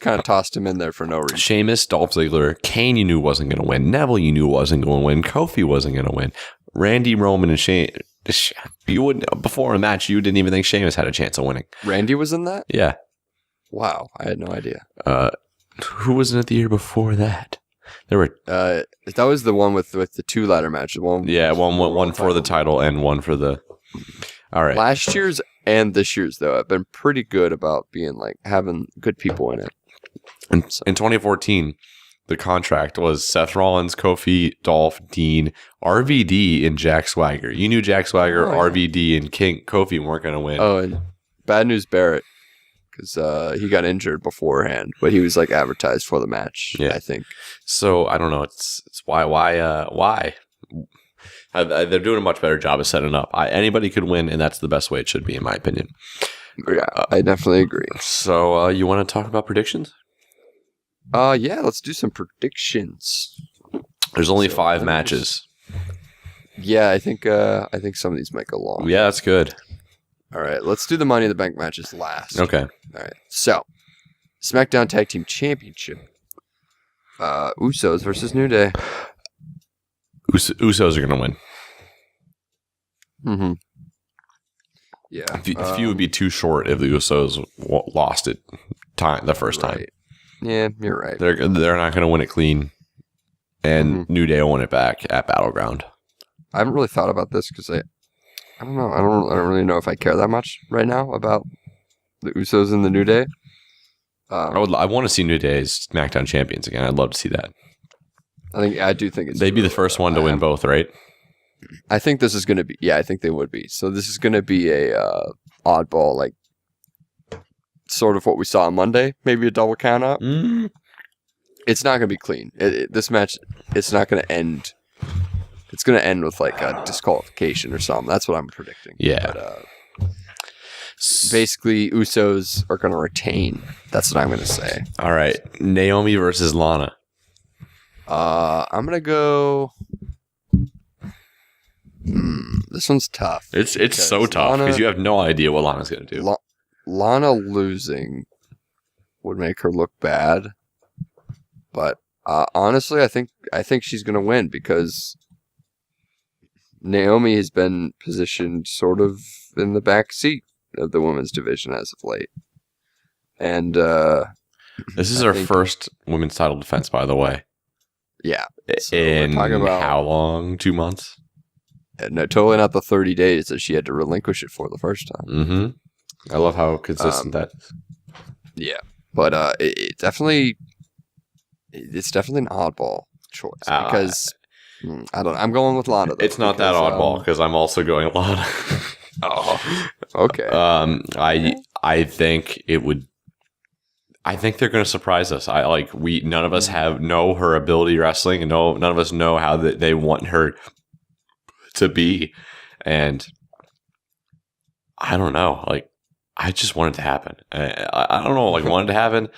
kind of tossed him in there for no reason. Sheamus, Dolph Ziggler, Kane you knew wasn't going to win. Neville you knew wasn't going to win. Kofi wasn't going to win. Randy, Roman, and Shane... You wouldn't... Before a match, you didn't even think Sheamus had a chance of winning. Randy was in that? Yeah. Wow. I had no idea. Who was in it the year before that? There were that was the one with the 2-ladder match. One for the title and one for the. All right. Last year's and this year's though have been pretty good about being having good people in it. In 2014, the contract was Seth Rollins, Kofi, Dolph, Dean, RVD, and Jack Swagger. You knew Jack Swagger, RVD, and Kofi weren't going to win. Oh, and Bad News Barrett. Because he got injured beforehand, but he was advertised for the match. Yeah. I think. So I don't know. It's why? They're doing a much better job of setting up. Anybody could win, and that's the best way it should be, in my opinion. Yeah, I definitely agree. So you want to talk about predictions? Yeah, let's do some predictions. There's only 5 matches. Yeah, I think some of these might go long. Yeah, that's good. All right, let's do the Money in the Bank matches last. Okay. All right. So, SmackDown Tag Team Championship. Usos versus New Day. Usos are going to win. Mm-hmm. Yeah. The feud would be too short if the Usos lost it the first time. Yeah, you're right. They're not going to win it clean, and New Day will win it back at Battleground. I haven't really thought about this because I don't know. I don't really know if I care that much right now about the Usos and the New Day. I want to see New Day as SmackDown champions again. I'd love to see that. I do think they'd be the first one to win both, right? I think this is going to be. Yeah, I think they would be. So this is going to be a oddball, sort of what we saw on Monday, maybe a double count out. It's not going to be clean. This match, it's not going to end. It's going to end with a disqualification or something. That's what I'm predicting. Yeah. But, basically, Usos are going to retain. That's what I'm going to say. All right. Naomi versus Lana. I'm going to go... this one's tough. It's so tough because you have no idea what Lana's going to do. Lana losing would make her look bad. But honestly, I think she's going to win because... Naomi has been positioned sort of in the back seat of the women's division as of late. And this is her first women's title defense, by the way. Yeah. So in how long? 2 months? No, totally not the 30 days that she had to relinquish it for the first time. Mm-hmm. I love how consistent that is. Yeah, but it's definitely an oddball choice because I don't know. I'm going with Lana. Though, it's not that oddball because I'm also going Lana. Oh, okay. I think it would. I think they're going to surprise us. None of us know her ability wrestling, and none of us know how they want her to be, and I don't know. I just want it to happen. I don't know. Want it to happen,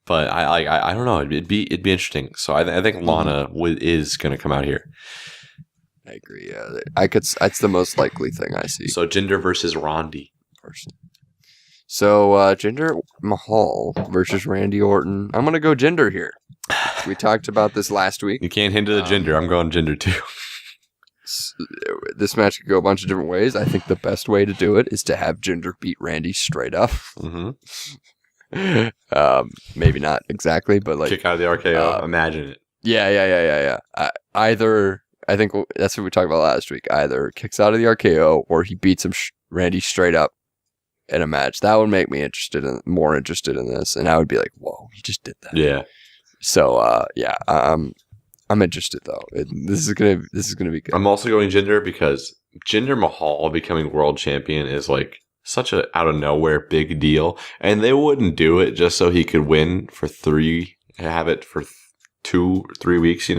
but I don't know. It'd be interesting. So I think Lana is going to come out here. I agree. Yeah, That's the most likely thing I see. So Jinder versus Rondi. So Jinder Mahal versus Randy Orton. I'm gonna go Jinder here. We talked about this last week. You can't hinder the Jinder. I'm going Jinder too. This match could go a bunch of different ways. I think the best way to do it is to have Jinder beat Randy straight up. Maybe not exactly, but kick out of the RKO. Imagine it. Yeah. Either I think that's what we talked about last week. Either kicks out of the RKO or he beats him Randy straight up in a match. That would make me more interested in this, and I would be like, "Whoa, he just did that." Yeah. So I'm interested though. This is gonna be good. I'm also going Jinder because Jinder Mahal becoming world champion is such a out of nowhere big deal, and they wouldn't do it just so he could win for 2 or 3 weeks.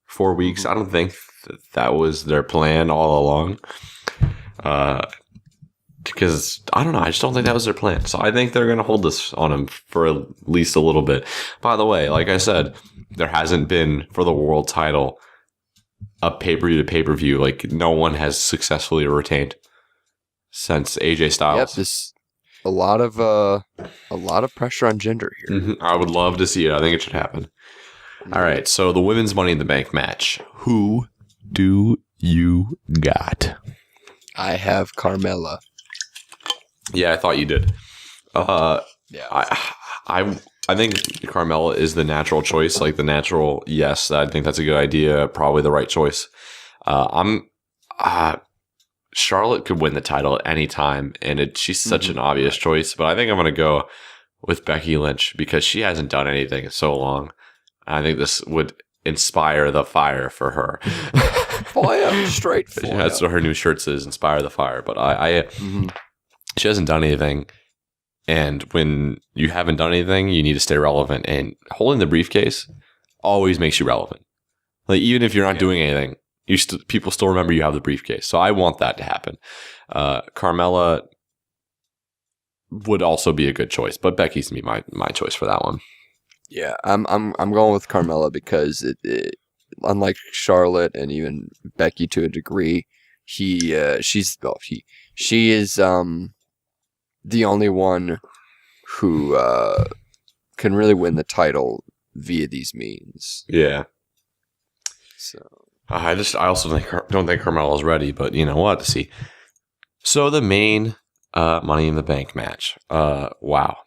4 weeks. I don't think that was their plan all along. Because I don't know, I just don't think that was their plan. So I think they're going to hold this on him for at least a little bit. By the way, like I said, there hasn't been for the world title a pay-per-view to pay-per-view. No one has successfully retained since AJ Styles. Yep, a lot of pressure on Jinder here. Mm-hmm. I would love to see it. I think it should happen. All right, so the women's Money in the Bank match. Who do you got? I have Carmella. Yeah, I thought you did. Yeah, I think Carmella is the natural choice, the natural. Yes, I think that's a good idea. Probably the right choice. Charlotte could win the title at any time, and she's such an obvious choice. But I think I'm going to go with Becky Lynch because she hasn't done anything in so long. I think this would inspire the fire for her. Fire, straight fire. That's what her new shirt says, inspire the fire. But she hasn't done anything. And when you haven't done anything, you need to stay relevant. And holding the briefcase always makes you relevant. Even if you're not doing anything, people still remember you have the briefcase. So I want that to happen. Carmella would also be a good choice, but Becky's to be my choice for that one. Yeah, I'm going with Carmella because it unlike Charlotte and even Becky to a degree, she is the only one who can really win the title via these means. Yeah. So I also don't think Carmella's ready, but we'll have to see. So the main Money in the Bank match. Wow.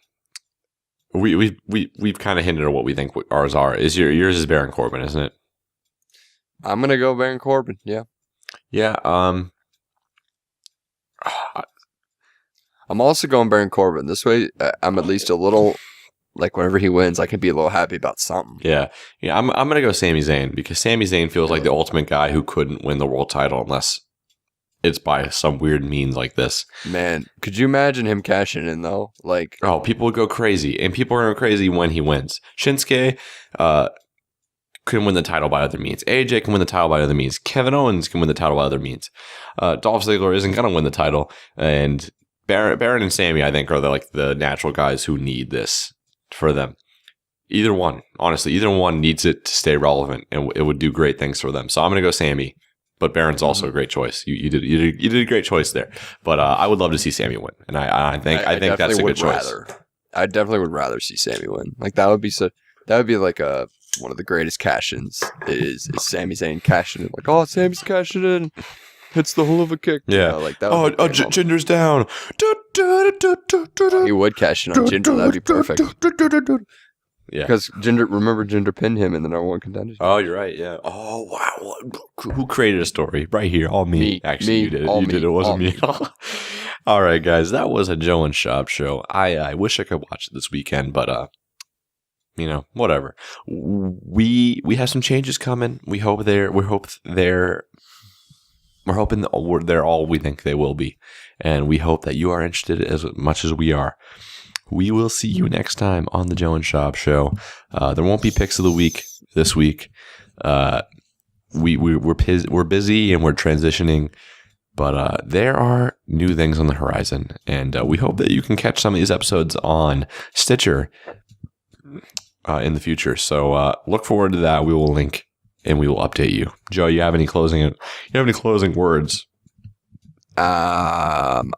We've kind of hinted at what we think ours are. Yours is Baron Corbin, isn't it? I'm gonna go Baron Corbin. Yeah. Yeah. I'm also going Baron Corbin. This way, I'm at least a little whenever he wins, I can be a little happy about something. Yeah. I'm gonna go Sami Zayn because Sami Zayn feels like the ultimate guy who couldn't win the world title unless it's by some weird means like this. Man, could you imagine him cashing in though? People would go crazy, and people are going crazy when he wins. Shinsuke can win the title by other means. AJ can win the title by other means. Kevin Owens can win the title by other means. Dolph Ziggler isn't going to win the title, and Baron and Sammy, I think, are the natural guys who need this for them. Either one, honestly, needs it to stay relevant, and it would do great things for them. So I'm going to go Sammy. But Baron's also a great choice. You did a great choice there. But I would love to see Sammy win, and I think that's a good choice. I definitely would rather see Sammy win. That would be one of the greatest cash-ins is Sami Zayn cashing in. Sammy's cashing in, hits the hell of a kick. Yeah, that. Jinder's down. He would cash in on Jinder. That'd be perfect. Yeah. Because remember Jinder pinned him in the number one contender. Oh, you're right. Yeah. Oh, wow. Who created a story? Right here. All me. Actually, you did it. You did it. It wasn't me. All right, guys. That was a Joe and Shob show. I wish I could watch it this weekend, but whatever. We have some changes coming. We're hoping they're all we think they will be, and we hope that you are interested as much as we are. We will see you next time on the Joe and Shob show. There won't be picks of the week this week. We're busy and we're transitioning, but there are new things on the horizon, and we hope that you can catch some of these episodes on Stitcher in the future. So look forward to that. We will link and we will update you. Joe, you have any closing words? The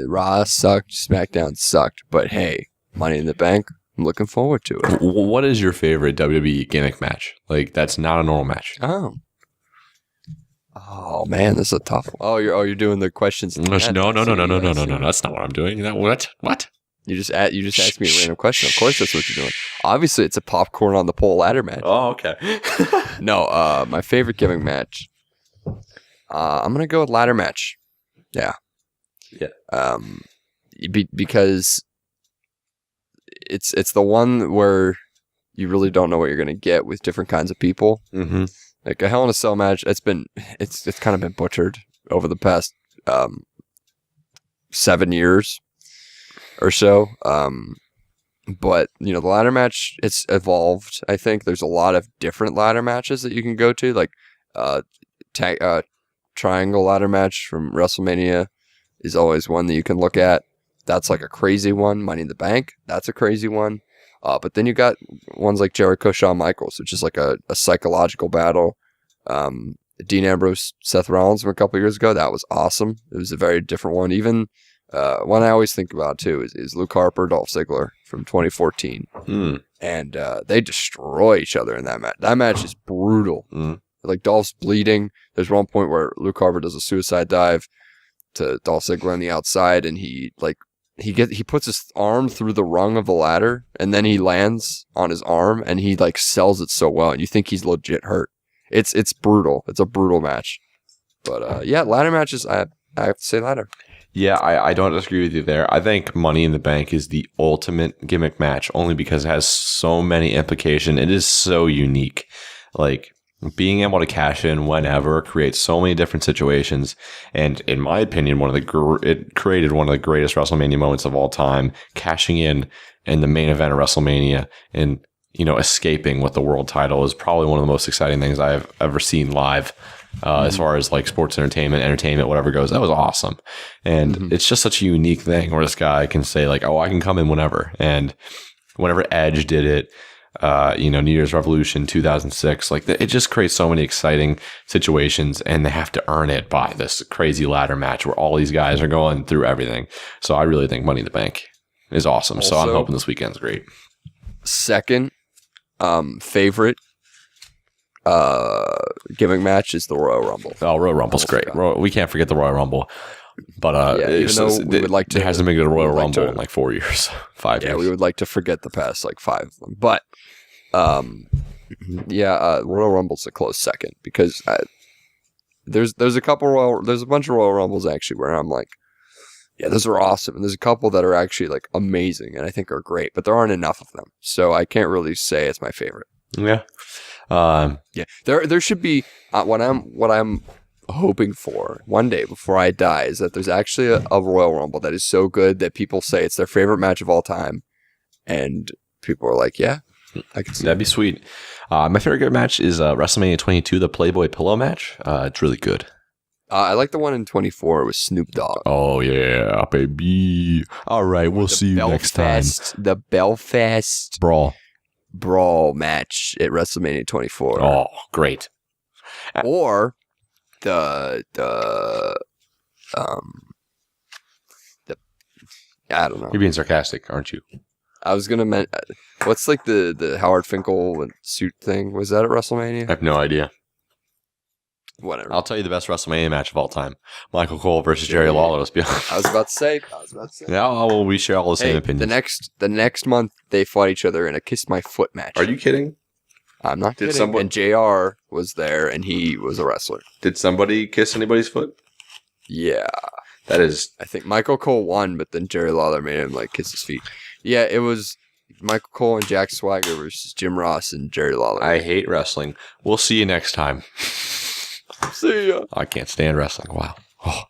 Raw sucked, SmackDown sucked, but hey, Money in the Bank, I'm looking forward to it. What is your favorite WWE gimmick match? Like, that's not a normal match. Oh man, this is a tough one. Oh, you're doing the questions. No. That's not what I'm doing. What? You just asked me a random question. Of course, that's what you're doing. Obviously, it's a popcorn on the pole ladder match. Oh, okay. No, my favorite gimmick match. I'm gonna go with ladder match. Yeah. Because it's the one where you really don't know what you're gonna get with different kinds of people. Mm-hmm. Like a Hell in a Cell match, it's kind of been butchered over the past 7 years or so. But the ladder match, it's evolved. I think there's a lot of different ladder matches that you can go to, like triangle ladder match from WrestleMania is always one that you can look at. That's like a crazy one. Money in the Bank, that's a crazy one. But then you got ones like Jericho, Shawn Michaels, which is like a psychological battle. Dean Ambrose, Seth Rollins from a couple years ago, that was awesome. It was a very different one. Even one I always think about too is Luke Harper, Dolph Ziggler from 2014. And they destroy each other in that match. That match is brutal. Like Dolph's bleeding. There's one point where Luke Harper does a suicide dive to Dolph Ziggler on the outside, and he puts his arm through the rung of the ladder, and then he lands on his arm, and he sells it so well, and you think he's legit hurt. It's brutal. It's a brutal match. But ladder matches, I have to say ladder. Yeah, I don't disagree with you there. I think Money in the Bank is the ultimate gimmick match only because it has so many implications. It is so unique. Like, being able to cash in whenever creates so many different situations. And in my opinion, it created one of the greatest WrestleMania moments of all time, cashing in the main event of WrestleMania and, escaping with the world title is probably one of the most exciting things I've ever seen live. As far as like sports entertainment, whatever goes, that was awesome. And it's just such a unique thing where this guy can say like, oh, I can come in whenever. And whenever Edge did it, New Year's Revolution 2006, like it just creates so many exciting situations, and they have to earn it by this crazy ladder match where all these guys are going through everything. So I really think Money in the Bank is awesome. Also, so I'm hoping this weekend's great. Second, favorite gimmick match is the Royal Rumble. Oh, Royal Rumble's great. We can't forget the Royal Rumble. But even though we would like to, it hasn't been a Royal Rumble in like 4 years, 5 years. Yeah, we would like to forget the past like 5 of them. But Royal Rumble's a close second because there's a bunch of Royal Rumbles actually where I'm like, yeah, those are awesome, and there's a couple that are actually like amazing and I think are great, but there aren't enough of them, so I can't really say it's my favorite. Yeah, there should be what I'm hoping for one day before I die is that there's actually a Royal Rumble that is so good that people say it's their favorite match of all time, and people are like, yeah, I can see that'd be sweet. My favorite match is WrestleMania 22, the Playboy Pillow match. It's really good. I like the one in 24 with Snoop Dogg. Oh yeah, baby. All right, we'll see you next time. The Belfast Brawl match at WrestleMania 24. Oh, great. Or the I don't know. You're being sarcastic, aren't you? I was gonna mention what's like the Howard Finkel suit thing. Was that at WrestleMania? I have no idea. Whatever. I'll tell you the best WrestleMania match of all time: Michael Cole versus Jerry Lawler. Let's be honest. I was about to say. Yeah, well, we share all the same Hey, opinions. the next month they fought each other in a kiss my foot match. Are you kidding? I'm not Did kidding. someone- And JR was there, and he was a wrestler. Did somebody kiss anybody's foot? Yeah, That is. I think Michael Cole won, but then Jerry Lawler made him like kiss his feet. Yeah, it was Michael Cole and Jack Swagger versus Jim Ross and Jerry Lawler. I hate wrestling. We'll see you next time. See ya. I can't stand wrestling. Wow. Oh.